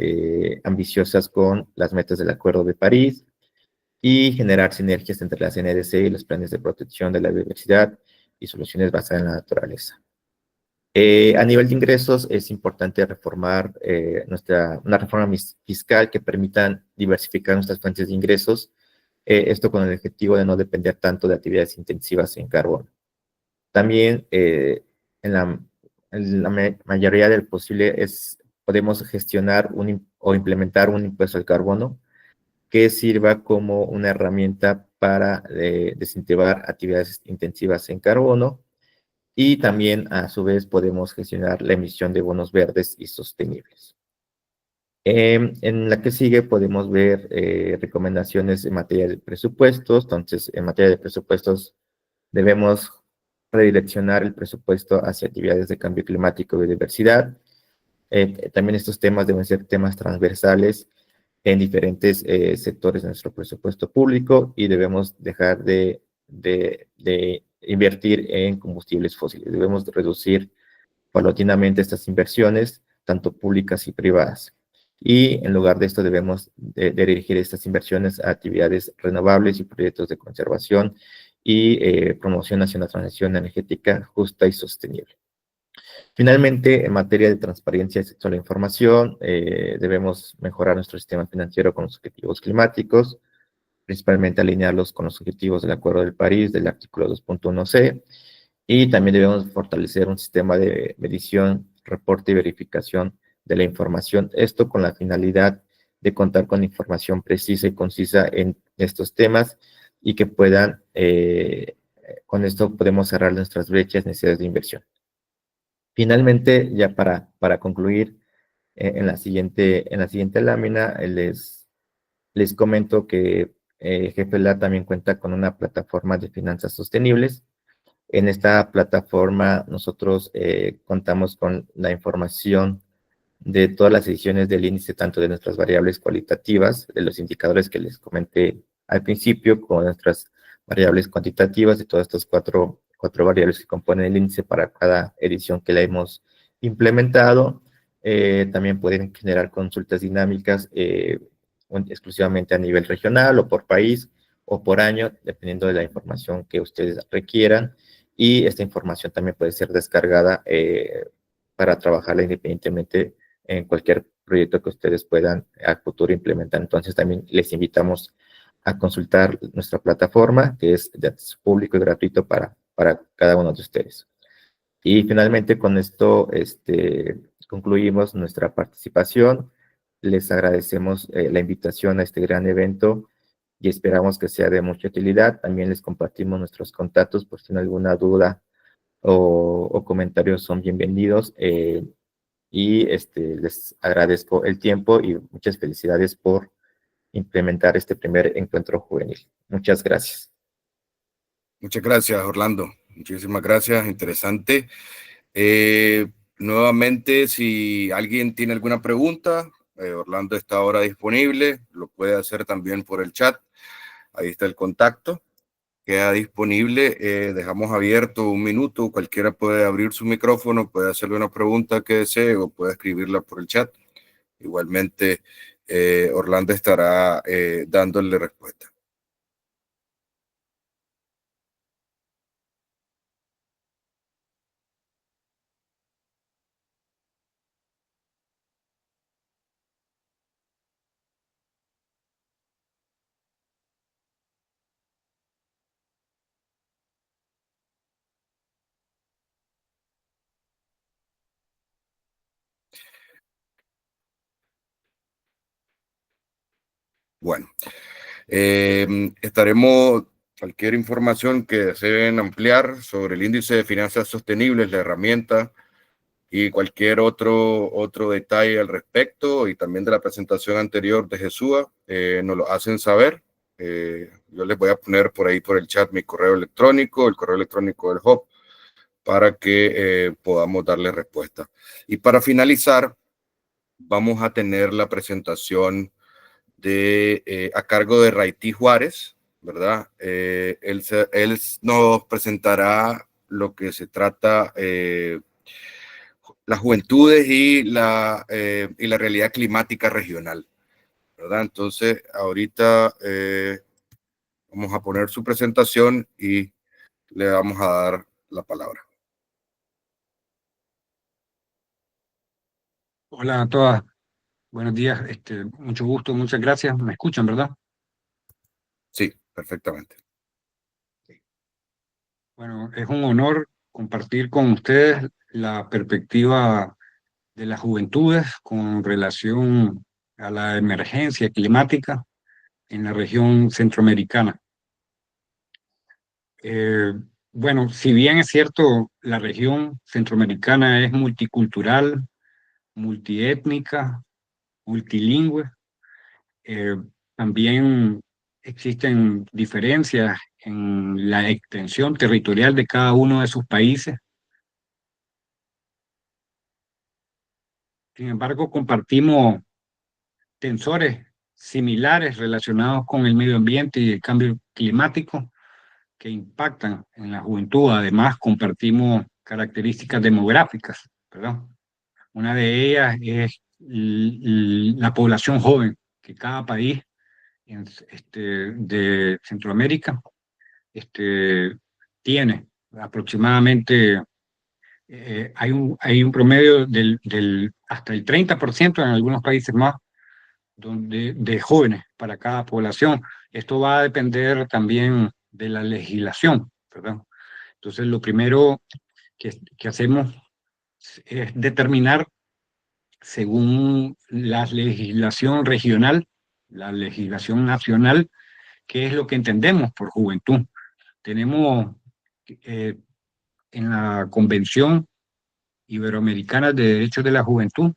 ambiciosas con las metas del Acuerdo de París, y generar sinergias entre las NDC y los planes de protección de la biodiversidad y soluciones basadas en la naturaleza. A nivel de ingresos, es importante reformar una reforma fiscal que permita diversificar nuestras fuentes de ingresos, esto con el objetivo de no depender tanto de actividades intensivas en carbono. También, en la mayoría del posible, podemos gestionar o implementar un impuesto al carbono que sirva como una herramienta para desincentivar actividades intensivas en carbono, y también a su vez podemos gestionar la emisión de bonos verdes y sostenibles. En la que sigue podemos ver recomendaciones en materia de presupuestos. Entonces, en materia de presupuestos debemos redireccionar el presupuesto hacia actividades de cambio climático y biodiversidad. También estos temas deben ser temas transversales en diferentes sectores de nuestro presupuesto público, y debemos dejar de invertir en combustibles fósiles. Debemos reducir paulatinamente estas inversiones, tanto públicas y privadas. Y en lugar de esto debemos dirigir estas inversiones a actividades renovables y proyectos de conservación y promoción hacia una transición energética justa y sostenible. Finalmente, en materia de transparencia y acceso a la información, debemos mejorar nuestro sistema financiero con los objetivos climáticos, principalmente alinearlos con los objetivos del Acuerdo de París del artículo 2.1c, y también debemos fortalecer un sistema de medición, reporte y verificación de la información, esto con la finalidad de contar con información precisa y concisa en estos temas, y que puedan, con esto podemos cerrar nuestras brechas, necesidades de inversión. Finalmente, ya para concluir, en la siguiente lámina les comento que GFLA también cuenta con una plataforma de finanzas sostenibles. En esta plataforma nosotros contamos con la información de todas las ediciones del índice, tanto de nuestras variables cualitativas, de los indicadores que les comenté al principio, como nuestras variables cuantitativas, de todas estas cuatro variables que componen el índice para cada edición que la hemos implementado. También pueden generar consultas dinámicas exclusivamente a nivel regional o por país o por año, dependiendo de la información que ustedes requieran. Y esta información también puede ser descargada para trabajarla independientemente en cualquier proyecto que ustedes puedan a futuro implementar. Entonces también les invitamos a consultar nuestra plataforma, que es de acceso público y gratuito para cada uno de ustedes. Y finalmente con esto concluimos nuestra participación. Les agradecemos la invitación a este gran evento y esperamos que sea de mucha utilidad. También les compartimos nuestros contactos por si tienen alguna duda o comentarios, son bienvenidos. Y les agradezco el tiempo y muchas felicidades por implementar este primer encuentro juvenil. Muchas gracias. Muchas gracias, Orlando. Muchísimas gracias, interesante. Nuevamente, si alguien tiene alguna pregunta, Orlando está ahora disponible, lo puede hacer también por el chat. Ahí está el contacto, queda disponible. Dejamos abierto un minuto, cualquiera puede abrir su micrófono, puede hacerle una pregunta que desee o puede escribirla por el chat. Igualmente, Orlando estará dándole respuesta. Bueno, estaremos, cualquier información que deseen ampliar sobre el índice de finanzas sostenibles, la herramienta y cualquier otro detalle al respecto, y también de la presentación anterior de Jesúa, nos lo hacen saber. Yo les voy a poner por ahí por el chat mi correo electrónico, el correo electrónico del Hub, para que podamos darle respuesta. Y para finalizar, vamos a tener la presentación a cargo de Raití Juárez, ¿verdad? Él nos presentará lo que se trata las juventudes y la realidad climática regional, ¿verdad? Entonces, ahorita vamos a poner su presentación y le vamos a dar la palabra. Hola a todas, buenos días, mucho gusto, muchas gracias. ¿Me escuchan, verdad? Sí, perfectamente. Bueno, es un honor compartir con ustedes la perspectiva de las juventudes con relación a la emergencia climática en la región centroamericana. Bueno, si bien es cierto, la región centroamericana es multicultural, multiétnica, multilingüe, eh, también existen diferencias en la extensión territorial de cada uno de sus países. Sin embargo, compartimos tensores similares relacionados con el medio ambiente y el cambio climático que impactan en la juventud. Además, compartimos características demográficas, ¿verdad? Una de ellas es la población joven, que cada país de Centroamérica tiene aproximadamente, hay un promedio hasta el 30% en algunos países más de jóvenes para cada población. Esto va a depender también de la legislación, ¿verdad? Entonces, lo primero que hacemos es determinar, según la legislación regional, la legislación nacional, qué es lo que entendemos por juventud. Tenemos en la Convención Iberoamericana de Derechos de la Juventud,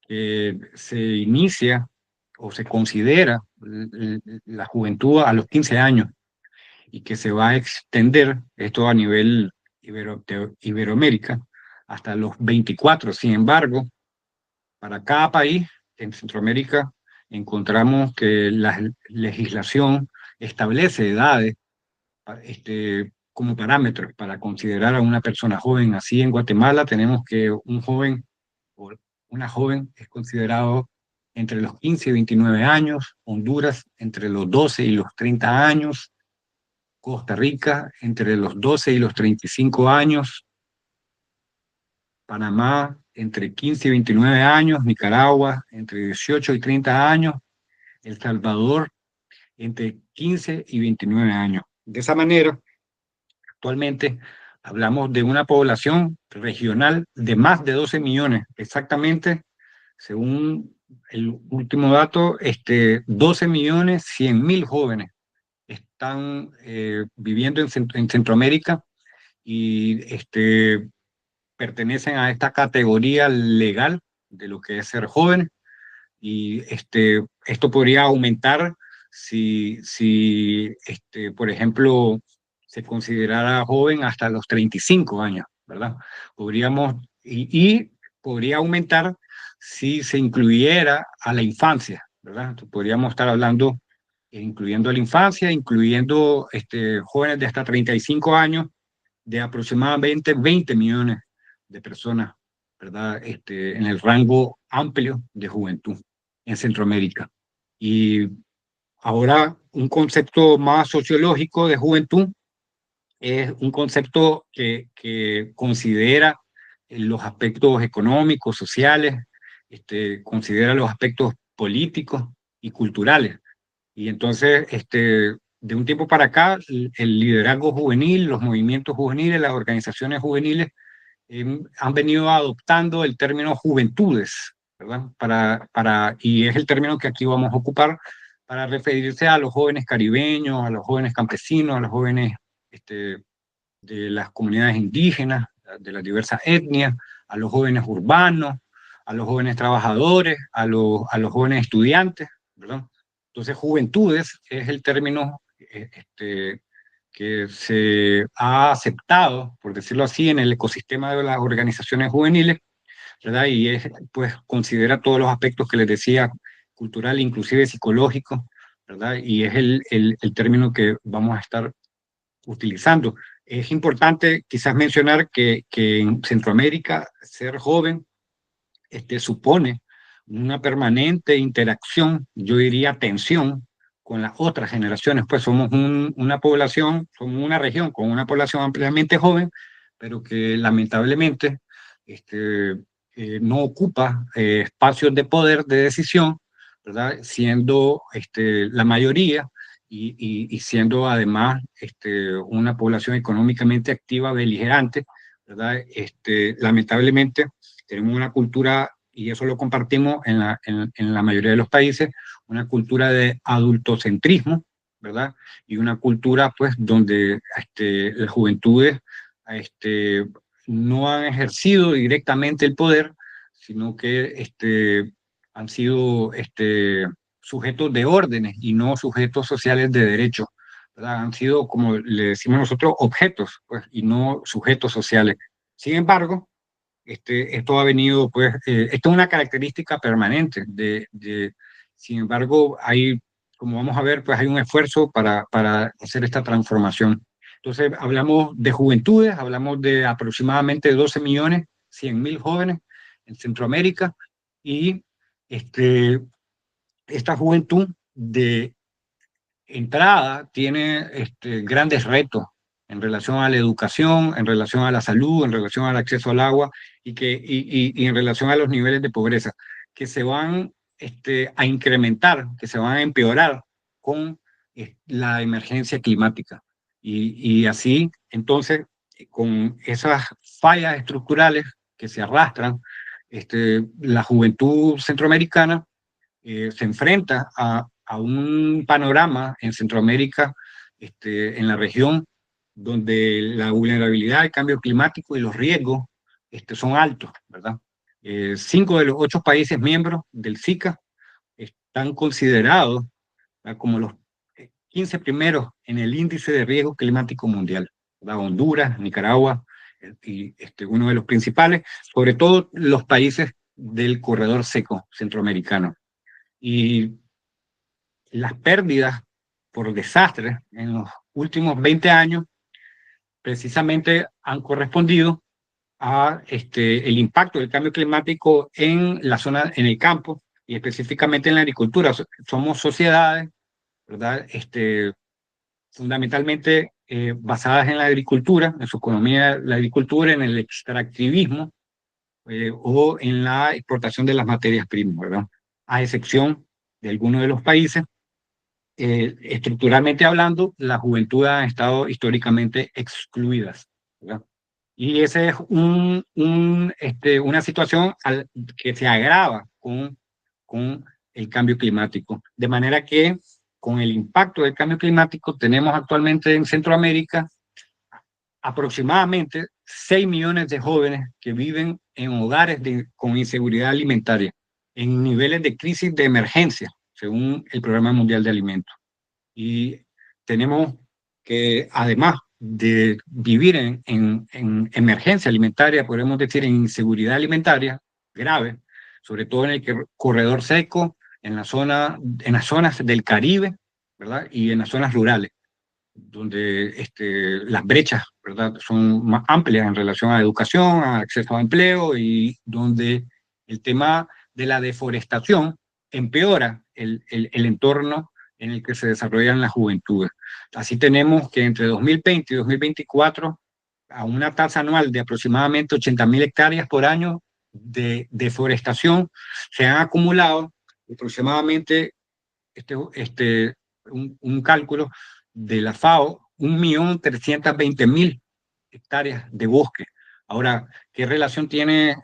se inicia o se considera la juventud a los 15 años y que se va a extender esto a nivel Iberoamérica hasta los 24. Sin embargo, para cada país en Centroamérica encontramos que la legislación establece edades como parámetros para considerar a una persona joven. Así en Guatemala tenemos que un joven o una joven es considerado entre los 15 y 29 años, Honduras entre los 12 y los 30 años, Costa Rica entre los 12 y los 35 años, Panamá entre 15 y 29 años, Nicaragua entre 18 y 30 años, El Salvador entre 15 y 29 años. De esa manera, actualmente hablamos de una población regional de más de 12 millones, exactamente, según el último dato, 12.100.000 jóvenes están viviendo en Centroamérica y pertenecen a esta categoría legal de lo que es ser jóvenes, y esto podría aumentar si por ejemplo, se considerara joven hasta los 35 años, ¿verdad? Y podría aumentar si se incluyera a la infancia, ¿verdad? Entonces, podríamos estar hablando, incluyendo a la infancia, incluyendo jóvenes de hasta 35 años, de aproximadamente 20 millones de personas, ¿verdad? En el rango amplio de juventud en Centroamérica. Y ahora, un concepto más sociológico de juventud es un concepto que considera los aspectos económicos, sociales, considera los aspectos políticos y culturales. Y entonces, de un tiempo para acá, el liderazgo juvenil, los movimientos juveniles, las organizaciones juveniles han venido adoptando el término juventudes, ¿verdad? Y es el término que aquí vamos a ocupar para referirse a los jóvenes caribeños, a los jóvenes campesinos, a los jóvenes de las comunidades indígenas, de las diversas etnias, a los jóvenes urbanos, a los jóvenes trabajadores, a los jóvenes estudiantes, ¿verdad? Entonces, juventudes es el término que se ha aceptado, por decirlo así, en el ecosistema de las organizaciones juveniles, ¿verdad? Y pues considera todos los aspectos que les decía, cultural, inclusive psicológico, ¿verdad? Y es el término que vamos a estar utilizando. Es importante quizás mencionar que en Centroamérica ser joven supone una permanente interacción, yo diría tensión, con las otras generaciones. Pues somos una población, somos una región con una población ampliamente joven, pero que lamentablemente no ocupa espacios de poder, de decisión, ¿verdad? Siendo la mayoría y siendo además una población económicamente activa, beligerante, ¿verdad? Lamentablemente tenemos una cultura, y eso lo compartimos en la mayoría de los países, una cultura de adultocentrismo, ¿verdad? Y una cultura, pues, donde las juventudes no han ejercido directamente el poder, sino que han sido sujetos de órdenes y no sujetos sociales de derecho, ¿verdad? Han sido, como le decimos nosotros, objetos, pues, y no sujetos sociales. Sin embargo, esto ha venido, pues, esto es una característica permanente sin embargo, como vamos a ver, pues hay un esfuerzo para hacer esta transformación. Entonces, hablamos de juventudes, hablamos de aproximadamente 12.100.000 jóvenes en Centroamérica, y esta juventud de entrada tiene grandes retos en relación a la educación, en relación a la salud, en relación al acceso al agua y en relación a los niveles de pobreza, que se van a incrementar, que se van a empeorar con la emergencia climática. Y así, entonces, con esas fallas estructurales que se arrastran, la juventud centroamericana se enfrenta a un panorama en Centroamérica, en la región, donde la vulnerabilidad al cambio climático y los riesgos son altos, ¿verdad? 5 de los 8 países miembros del SICA están considerados, ¿verdad?, como los 15 primeros en el índice de riesgo climático mundial, ¿verdad? Honduras, Nicaragua, y uno de los principales, sobre todo los países del corredor seco centroamericano. Y las pérdidas por desastres en los últimos 20 años precisamente han correspondido a el impacto del cambio climático en la zona, en el campo, y específicamente en la agricultura. Somos sociedades, ¿verdad?, fundamentalmente basadas en la agricultura, en su economía, la agricultura, en el extractivismo o en la exportación de las materias primas, ¿verdad? A excepción de algunos de los países, estructuralmente hablando, la juventud ha estado históricamente excluidas, ¿verdad? Y esa es una situación que se agrava con el cambio climático. De manera que, con el impacto del cambio climático, tenemos actualmente en Centroamérica aproximadamente 6 millones de jóvenes que viven en hogares con inseguridad alimentaria, en niveles de crisis de emergencia, según el Programa Mundial de Alimentos. Y tenemos que, además de vivir en emergencia alimentaria, podemos decir en inseguridad alimentaria grave, sobre todo en el corredor seco, en las zonas del Caribe, ¿verdad?, y en las zonas rurales, donde las brechas, ¿verdad?, son más amplias en relación a la educación, a acceso a empleo, y donde el tema de la deforestación empeora el entorno en el que se desarrollan las juventudes. Así tenemos que entre 2020 y 2024, a una tasa anual de aproximadamente 80.000 hectáreas por año de deforestación, se han acumulado aproximadamente un cálculo de la FAO, 1.320.000 hectáreas de bosque. Ahora, ¿qué relación tiene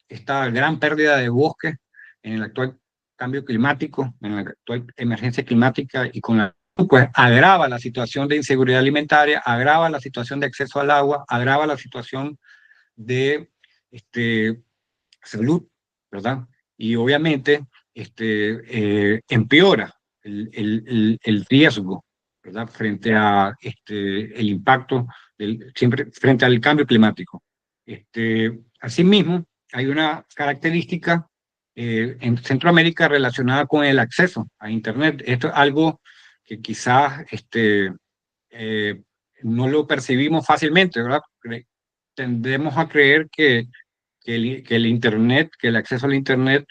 esta gran pérdida de bosque en el actual cambio climático, en la actual emergencia climática, y con pues agrava la situación de inseguridad alimentaria, agrava la situación de acceso al agua, agrava la situación de salud, ¿verdad? Y obviamente empeora el riesgo, ¿verdad?, frente a el impacto siempre frente al cambio climático. Asimismo, hay una característica en Centroamérica relacionada con el acceso a Internet. Esto es algo que quizás no lo percibimos fácilmente, ¿verdad? Tendemos a creer que el Internet, que el acceso al Internet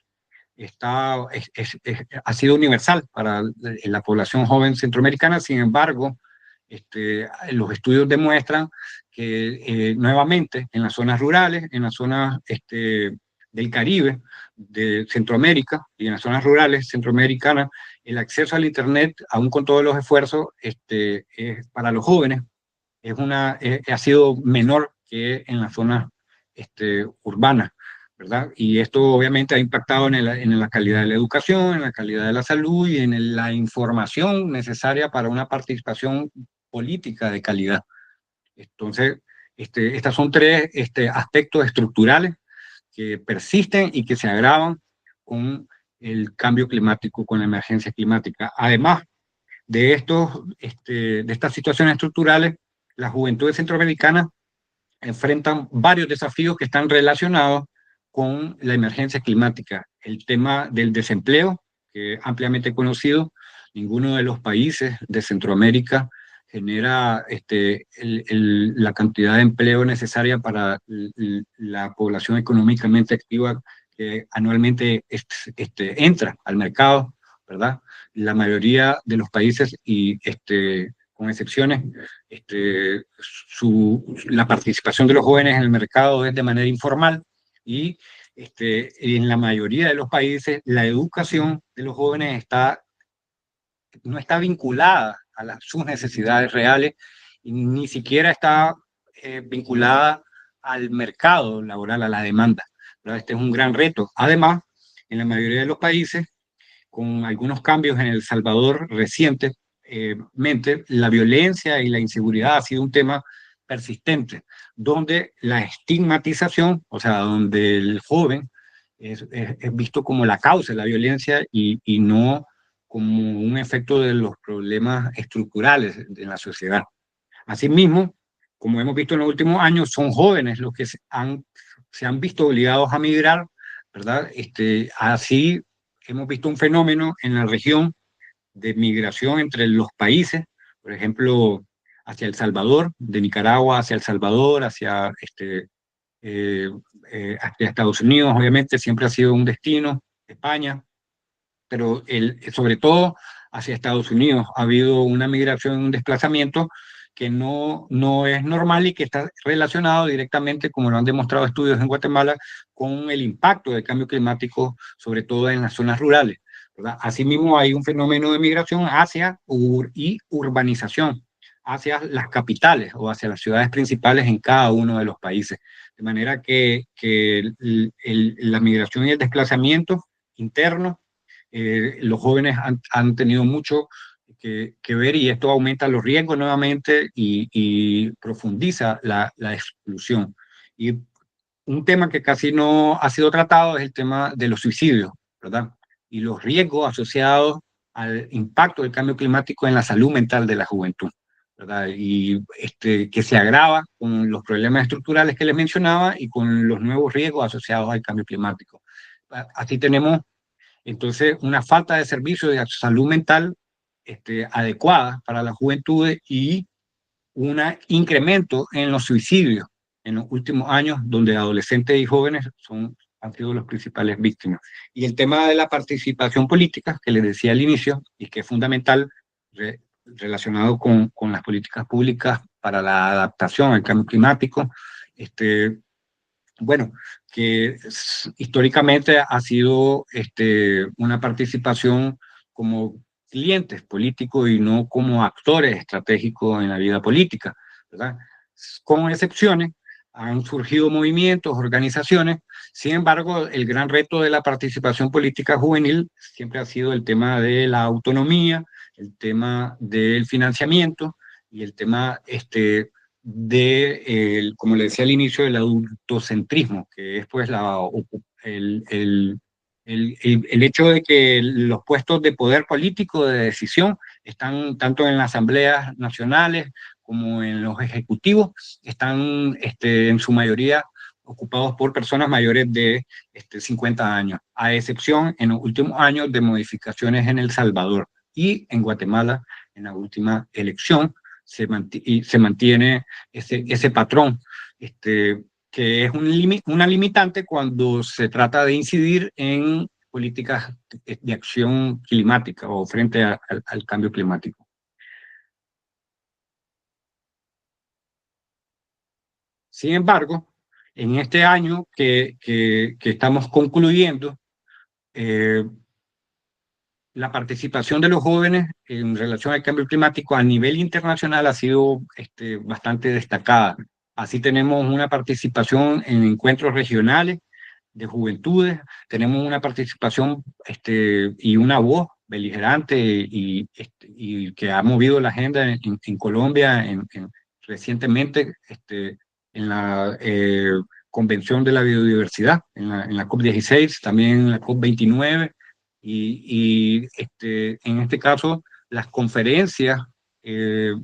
ha sido universal para la población joven centroamericana. Sin embargo, los estudios demuestran que nuevamente en las zonas rurales, en las zonas del Caribe, de Centroamérica, y en las zonas rurales centroamericanas, el acceso al Internet, aún con todos los esfuerzos, para los jóvenes ha sido menor que en las zonas urbanas. ¿verdad? Y esto obviamente ha impactado en la calidad de la educación, en la calidad de la salud y en la información necesaria para una participación política de calidad. Entonces, estas son tres aspectos estructurales que persisten y que se agravan con el cambio climático, con la emergencia climática. Además de estas situaciones estructurales, las juventudes centroamericanas enfrentan varios desafíos que están relacionados con la emergencia climática. El tema del desempleo, que es ampliamente conocido, ninguno de los países de Centroamérica genera la cantidad de empleo necesaria para la población económicamente activa que anualmente entra al mercado, ¿verdad? La mayoría de los países, y con excepciones, la participación de los jóvenes en el mercado es de manera informal y en la mayoría de los países la educación de los jóvenes no está vinculada a sus necesidades reales y ni siquiera está vinculada al mercado laboral, a la demanda, ¿verdad? Este es un gran reto. Además, en la mayoría de los países, con algunos cambios en El Salvador recientemente, la violencia y la inseguridad ha sido un tema persistente, donde la estigmatización, o sea, donde el joven es visto como la causa de la violencia y no como un efecto de los problemas estructurales de la sociedad. Asimismo, como hemos visto en los últimos años, son jóvenes los que se han visto obligados a migrar, ¿verdad? Así hemos visto un fenómeno en la región de migración entre los países, por ejemplo, hacia El Salvador, de Nicaragua hacia El Salvador, hacia Estados Unidos, obviamente, siempre ha sido un destino, España, pero sobre todo hacia Estados Unidos ha habido una migración, un desplazamiento que no es normal y que está relacionado directamente, como lo han demostrado estudios en Guatemala, con el impacto del cambio climático, sobre todo en las zonas rurales, ¿verdad? Asimismo, hay un fenómeno de migración y urbanización hacia las capitales o hacia las ciudades principales en cada uno de los países. De manera que la migración y el desplazamiento interno, los jóvenes han tenido mucho que ver y esto aumenta los riesgos nuevamente y profundiza la exclusión. Y un tema que casi no ha sido tratado es el tema de los suicidios, ¿verdad? Y los riesgos asociados al impacto del cambio climático en la salud mental de la juventud, ¿verdad? Y que se agrava con los problemas estructurales que les mencionaba y con los nuevos riesgos asociados al cambio climático. Así tenemos entonces una falta de servicios de salud mental adecuada para la juventud y un incremento en los suicidios en los últimos años, donde adolescentes y jóvenes han sido los principales víctimas. Y el tema de la participación política, que les decía al inicio, y que es fundamental relacionado con las políticas públicas para la adaptación al cambio climático, bueno, que históricamente ha sido una participación como clientes políticos y no como actores estratégicos en la vida política, ¿verdad? Con excepciones, han surgido movimientos, organizaciones. Sin embargo, el gran reto de la participación política juvenil siempre ha sido el tema de la autonomía, el tema del financiamiento y el tema como le decía al inicio, del adultocentrismo, que es pues el hecho de que los puestos de poder político, de decisión, están tanto en las asambleas nacionales como en los ejecutivos, están en su mayoría ocupados por personas mayores de 50 años, a excepción en los últimos años de modificaciones en El Salvador y en Guatemala en la última elección. Se mantiene ese patrón, que es una limitante cuando se trata de incidir en políticas de acción climática o frente al cambio climático. Sin embargo, en este año que estamos concluyendo, la participación de los jóvenes en relación al cambio climático a nivel internacional ha sido bastante destacada. Así tenemos una participación en encuentros regionales de juventudes, tenemos una participación y una voz beligerante y que ha movido la agenda en Colombia recientemente en la Convención de la Biodiversidad, en la COP16, también en la COP29, en este caso las conferencias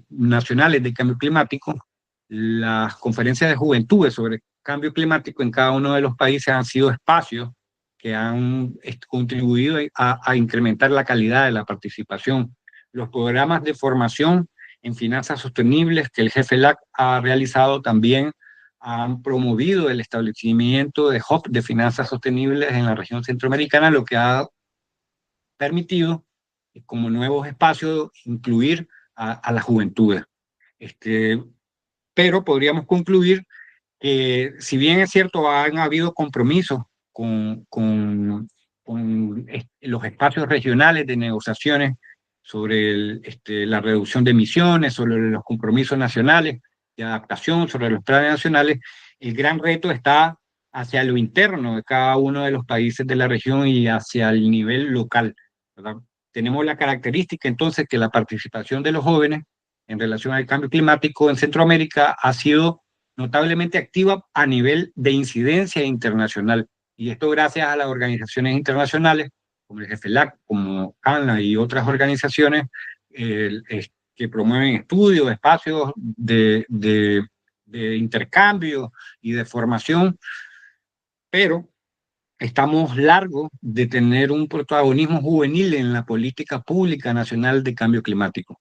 nacionales de cambio climático, las conferencias de juventudes sobre cambio climático en cada uno de los países han sido espacios que han contribuido a incrementar la calidad de la participación. Los programas de formación en finanzas sostenibles que el GFELAC ha realizado también han promovido el establecimiento de hubs de finanzas sostenibles en la región centroamericana, lo que ha permitido como nuevos espacios incluir a las juventudes. Pero podríamos concluir que si bien es cierto han habido compromisos con los espacios regionales de negociaciones sobre la reducción de emisiones, sobre los compromisos nacionales de adaptación, sobre los planes nacionales, el gran reto está hacia lo interno de cada uno de los países de la región y hacia el nivel local, ¿verdad? Tenemos la característica entonces que la participación de los jóvenes en relación al cambio climático en Centroamérica ha sido notablemente activa a nivel de incidencia internacional. Y esto gracias a las organizaciones internacionales, como el GFELAC, como CANLA y otras organizaciones que promueven estudios, espacios de intercambio y de formación, pero estamos largos de tener un protagonismo juvenil en la política pública nacional de cambio climático.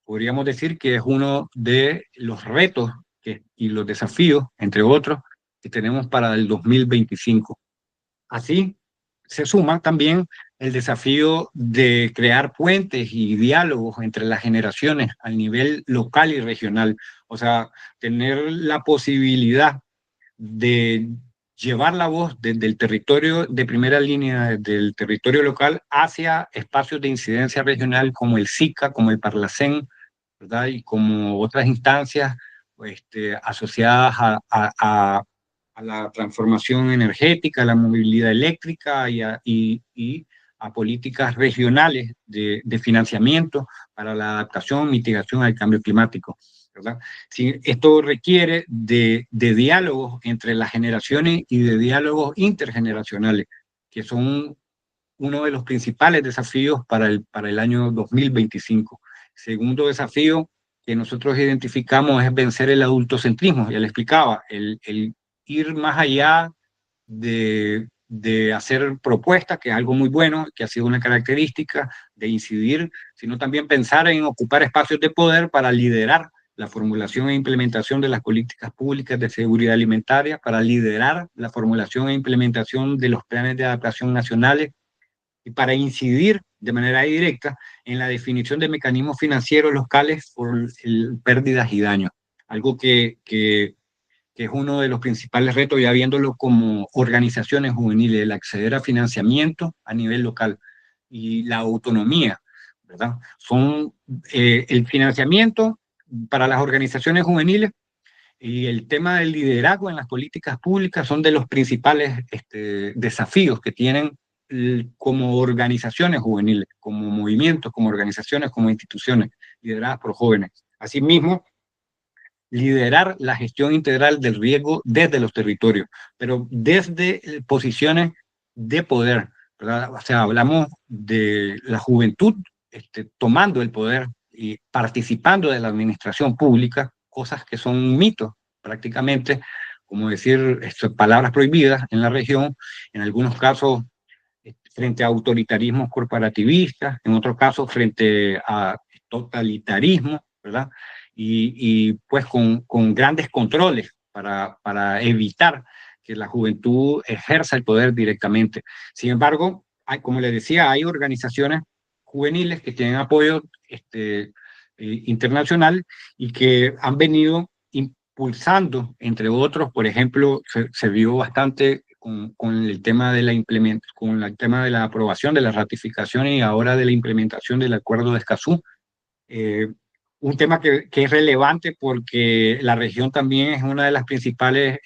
Podríamos decir que es uno de los retos y los desafíos, entre otros, que tenemos para el 2025. Así se suma también el desafío de crear puentes y diálogos entre las generaciones a nivel local y regional. O sea, tener la posibilidad de llevar la voz desde el territorio de primera línea, desde el territorio local, hacia espacios de incidencia regional como el SICA, como el Parlacén, ¿verdad? Y como otras instancias asociadas a la transformación energética, a la movilidad eléctrica y a políticas regionales de financiamiento para la adaptación y mitigación al cambio climático, ¿verdad? Sí, esto requiere de diálogos entre las generaciones y de diálogos intergeneracionales, que son uno de los principales desafíos para el año 2025. Segundo desafío que nosotros identificamos es vencer el adultocentrismo. Ya le explicaba, el ir más allá de hacer propuestas, que es algo muy bueno, que ha sido una característica de incidir, sino también pensar en ocupar espacios de poder para liderar la formulación e implementación de las políticas públicas de seguridad alimentaria, para liderar la formulación e implementación de los planes de adaptación nacionales y para incidir de manera directa en la definición de mecanismos financieros locales por pérdidas y daños. Algo que es uno de los principales retos, ya viéndolo como organizaciones juveniles, el acceder a financiamiento a nivel local y la autonomía, ¿verdad? Son el financiamiento para las organizaciones juveniles y el tema del liderazgo en las políticas públicas son de los principales desafíos que tienen como organizaciones juveniles, como movimientos, como organizaciones, como instituciones lideradas por jóvenes. Asimismo, liderar la gestión integral del riesgo desde los territorios, pero desde posiciones de poder, ¿verdad? O sea, hablamos de la juventud tomando el poder y participando de la administración pública, cosas que son mitos prácticamente, como decir palabras prohibidas en la región, en algunos casos frente a autoritarismos corporativistas, en otros casos frente a totalitarismo, ¿verdad? Y pues con grandes controles para evitar que la juventud ejerza el poder directamente. Sin embargo, como les decía, hay organizaciones juveniles que tienen apoyo internacional y que han venido impulsando, entre otros, por ejemplo, se vio bastante con el tema de la aprobación de la ratificación y ahora de la implementación del Acuerdo de Escazú. Un tema que es relevante porque la región también es una de las principales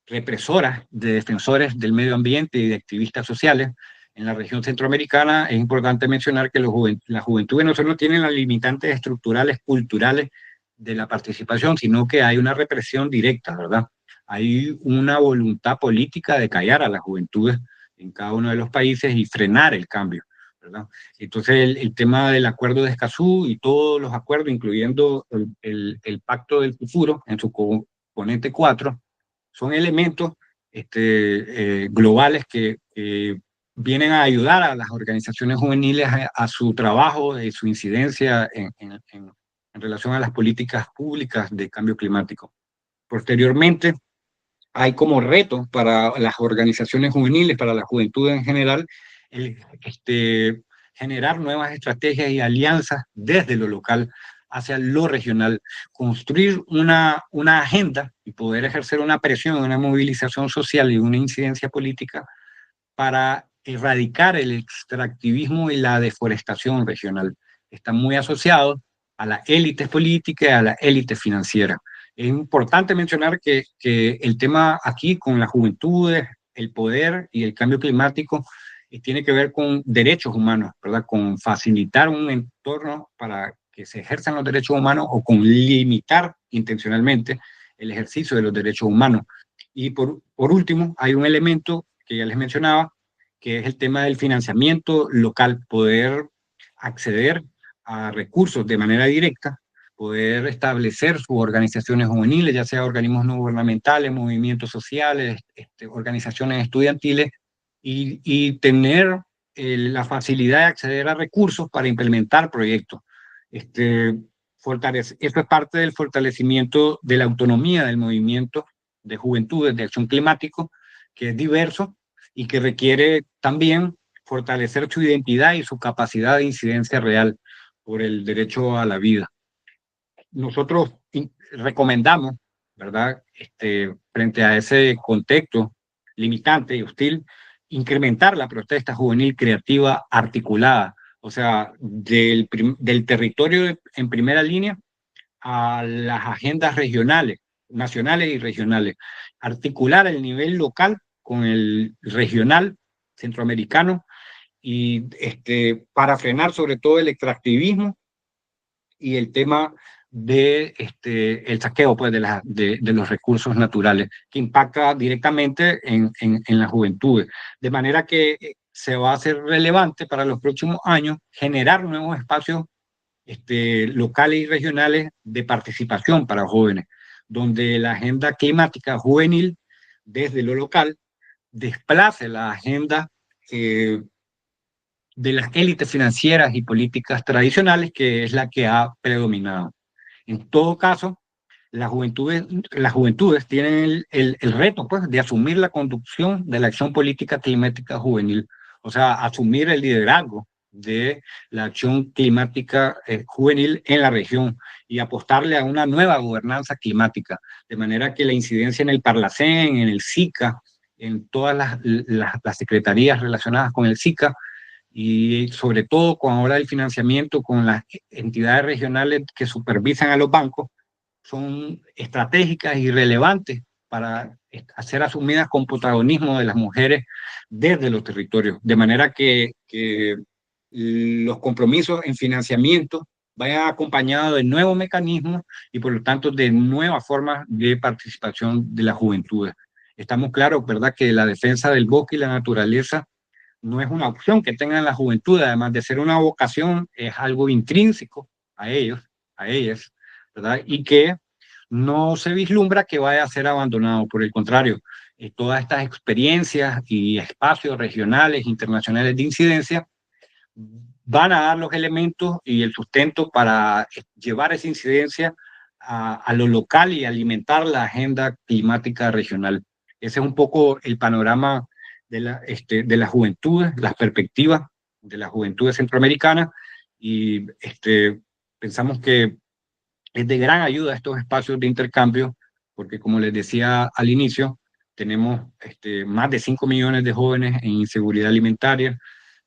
represoras de defensores del medio ambiente y de activistas sociales. En la región centroamericana es importante mencionar que la juventud no solo tiene las limitantes estructurales, culturales de la participación, sino que hay una represión directa, ¿verdad? Hay una voluntad política de callar a las juventudes en cada uno de los países y frenar el cambio, ¿verdad? Entonces el tema del acuerdo de Escazú y todos los acuerdos, incluyendo el Pacto del Futuro en su componente 4, son elementos globales que vienen a ayudar a las organizaciones juveniles a su trabajo y su incidencia en relación a las políticas públicas de cambio climático. Posteriormente, hay como reto para las organizaciones juveniles, para la juventud en general, generar nuevas estrategias y alianzas desde lo local hacia lo regional, construir una agenda y poder ejercer una presión, una movilización social y una incidencia política para erradicar el extractivismo y la deforestación regional. Están muy asociados a las élites políticas y a las élites financieras. Es importante mencionar que el tema aquí con las juventudes, el poder y el cambio climático tiene que ver con derechos humanos, ¿verdad? Con facilitar un entorno para que se ejerzan los derechos humanos o con limitar intencionalmente el ejercicio de los derechos humanos. Y por último, hay un elemento que ya les mencionaba, que es el tema del financiamiento local, poder acceder a recursos de manera directa, poder establecer sus organizaciones juveniles, ya sea organismos no gubernamentales, movimientos sociales, organizaciones estudiantiles, y tener la facilidad de acceder a recursos para implementar proyectos. Esto es parte del fortalecimiento de la autonomía del movimiento de juventudes de acción climático, que es diverso y que requiere también fortalecer su identidad y su capacidad de incidencia real por el derecho a la vida. Nosotros recomendamos, ¿verdad? Frente a ese contexto limitante y hostil, incrementar la protesta juvenil creativa articulada, o sea, del territorio en primera línea a las agendas regionales, nacionales y regionales, articular el nivel local con el regional centroamericano y para frenar sobre todo el extractivismo y el tema de el saqueo pues, de los recursos naturales, que impacta directamente en la juventud. De manera que se va a hacer relevante para los próximos años generar nuevos espacios locales y regionales de participación para jóvenes, donde la agenda climática juvenil desde lo local desplace la agenda de las élites financieras y políticas tradicionales, que es la que ha predominado. En todo caso, las juventudes tienen el reto pues, de asumir la conducción de la acción política climática juvenil, o sea, asumir el liderazgo de la acción climática juvenil en la región y apostarle a una nueva gobernanza climática, de manera que la incidencia en el Parlacén, en el SICA, en todas las secretarías relacionadas con el SICA, y sobre todo con ahora el financiamiento con las entidades regionales que supervisan a los bancos, son estratégicas y relevantes para ser asumidas con protagonismo de las mujeres desde los territorios, de manera que los compromisos en financiamiento vayan acompañados de nuevos mecanismos y por lo tanto de nuevas formas de participación de la juventud. Estamos claros, ¿verdad?, que la defensa del bosque y la naturaleza no es una opción que tengan la juventud, además de ser una vocación, es algo intrínseco a ellos, a ellas, ¿verdad? Y que no se vislumbra que vaya a ser abandonado, por el contrario, todas estas experiencias y espacios regionales, internacionales de incidencia van a dar los elementos y el sustento para llevar esa incidencia a lo local y alimentar la agenda climática regional. Ese es un poco el panorama de la juventud, las perspectivas de la juventud centroamericana, y pensamos que es de gran ayuda estos espacios de intercambio, porque como les decía al inicio, tenemos más de 5 millones de jóvenes en inseguridad alimentaria,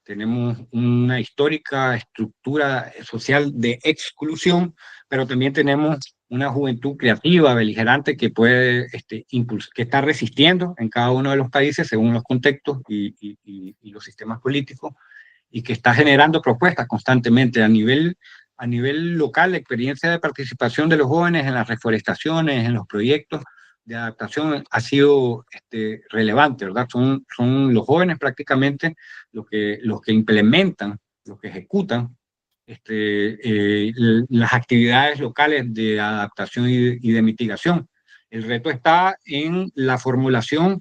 tenemos una histórica estructura social de exclusión, pero también tenemos una juventud creativa, beligerante, que puede que está resistiendo en cada uno de los países según los contextos y los sistemas políticos, y que está generando propuestas constantemente a nivel local. La experiencia de participación de los jóvenes en las reforestaciones, en los proyectos de adaptación ha sido relevante, ¿verdad? Son los jóvenes prácticamente los que implementan, los que ejecutan las actividades locales de adaptación y de mitigación. El reto está en la formulación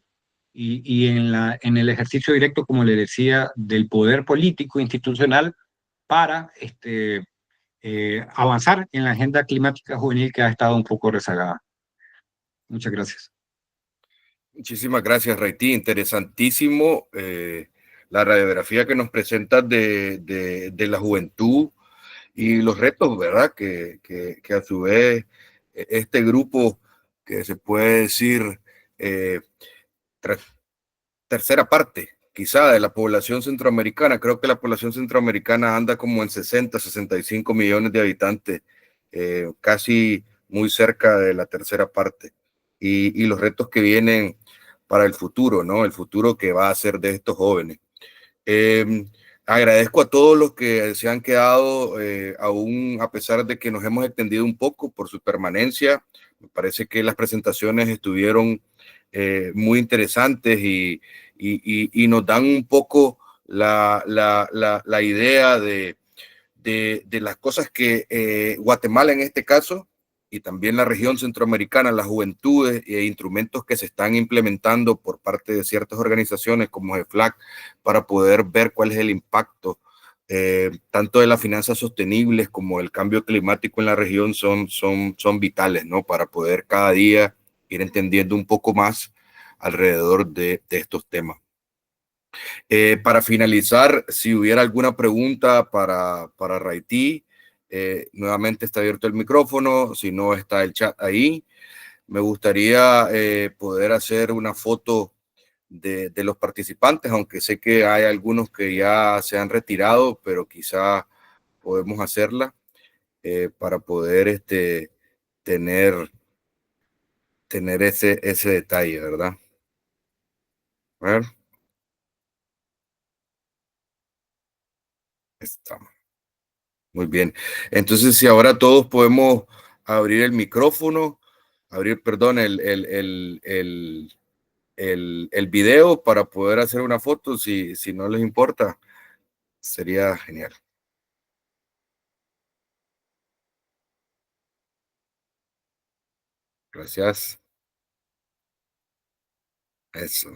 y en el ejercicio directo, como le decía, del poder político institucional para avanzar en la agenda climática juvenil que ha estado un poco rezagada. Muchas gracias. Muchísimas gracias, Raití. Interesantísimo la radiografía que nos presentas de la juventud y los retos, ¿verdad? Que a su vez este grupo, que se puede decir tercera parte, quizá, de la población centroamericana. Creo que la población centroamericana anda como en 60, 65 millones de habitantes, casi muy cerca de la tercera parte. Y los retos que vienen para el futuro, ¿no? El futuro que va a ser de estos jóvenes. Agradezco a todos los que se han quedado, aún a pesar de que nos hemos extendido un poco, por su permanencia. Me parece que las presentaciones estuvieron muy interesantes y nos dan un poco la idea de las cosas que Guatemala en este caso, y también la región centroamericana, las juventudes e instrumentos que se están implementando por parte de ciertas organizaciones como GEFLAC para poder ver cuál es el impacto tanto de las finanzas sostenibles como el cambio climático en la región son vitales, ¿no? Para poder cada día ir entendiendo un poco más alrededor de estos temas. Para finalizar, si hubiera alguna pregunta para Raití, nuevamente está abierto el micrófono, si no está el chat ahí. Me gustaría poder hacer una foto de los participantes, aunque sé que hay algunos que ya se han retirado, pero quizá podemos hacerla para poder tener ese detalle, ¿verdad? A ver. Estamos. Muy bien. Entonces, si ahora todos podemos abrir el micrófono, perdón, el video para poder hacer una foto, si no les importa, sería genial. Gracias. Eso.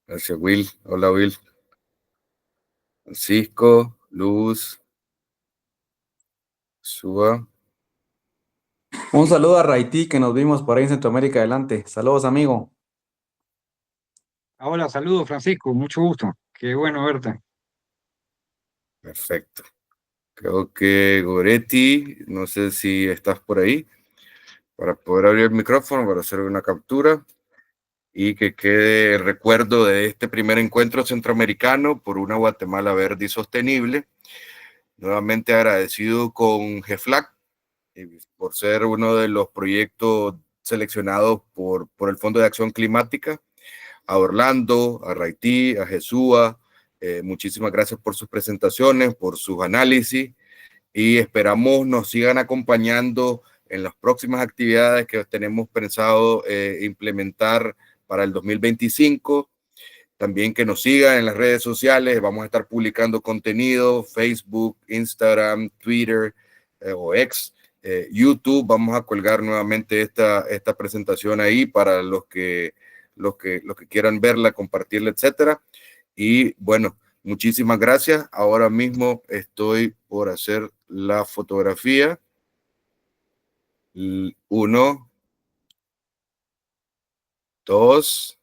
Gracias, Will. Hola, Will. Francisco, Luz, Suba. Un saludo a Raití, que nos vimos por ahí en Centroamérica. Adelante. Saludos, amigo. Hola, saludos, Francisco. Mucho gusto. Qué bueno verte. Perfecto. Creo que Goretti, no sé si estás por ahí, para poder abrir el micrófono, para hacer una captura y que quede el recuerdo de este primer encuentro centroamericano por una Guatemala verde y sostenible. Nuevamente agradecido con GEFLAC por ser uno de los proyectos seleccionados por el Fondo de Acción Climática. A Orlando, a Raití, a Jesúa, muchísimas gracias por sus presentaciones, por sus análisis, y esperamos nos sigan acompañando en las próximas actividades que tenemos pensado implementar para el 2025. También que nos sigan en las redes sociales. Vamos a estar publicando contenido, Facebook, Instagram, Twitter o X, YouTube. Vamos a colgar nuevamente esta presentación ahí para los que quieran verla, compartirla, etcétera. Y bueno, muchísimas gracias. Ahora mismo estoy por hacer la fotografía. 1, 2,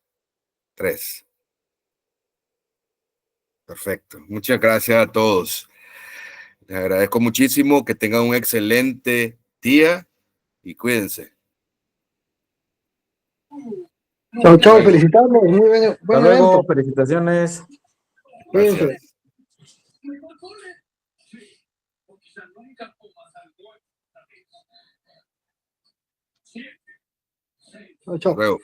3. Perfecto. Muchas gracias a todos. Les agradezco muchísimo. Que tengan un excelente día y cuídense. Chau, chau, felicitarlos. Muy buen Hasta luego. evento. Felicitaciones. Cuídense. Gracias. Chao, chao. Luego.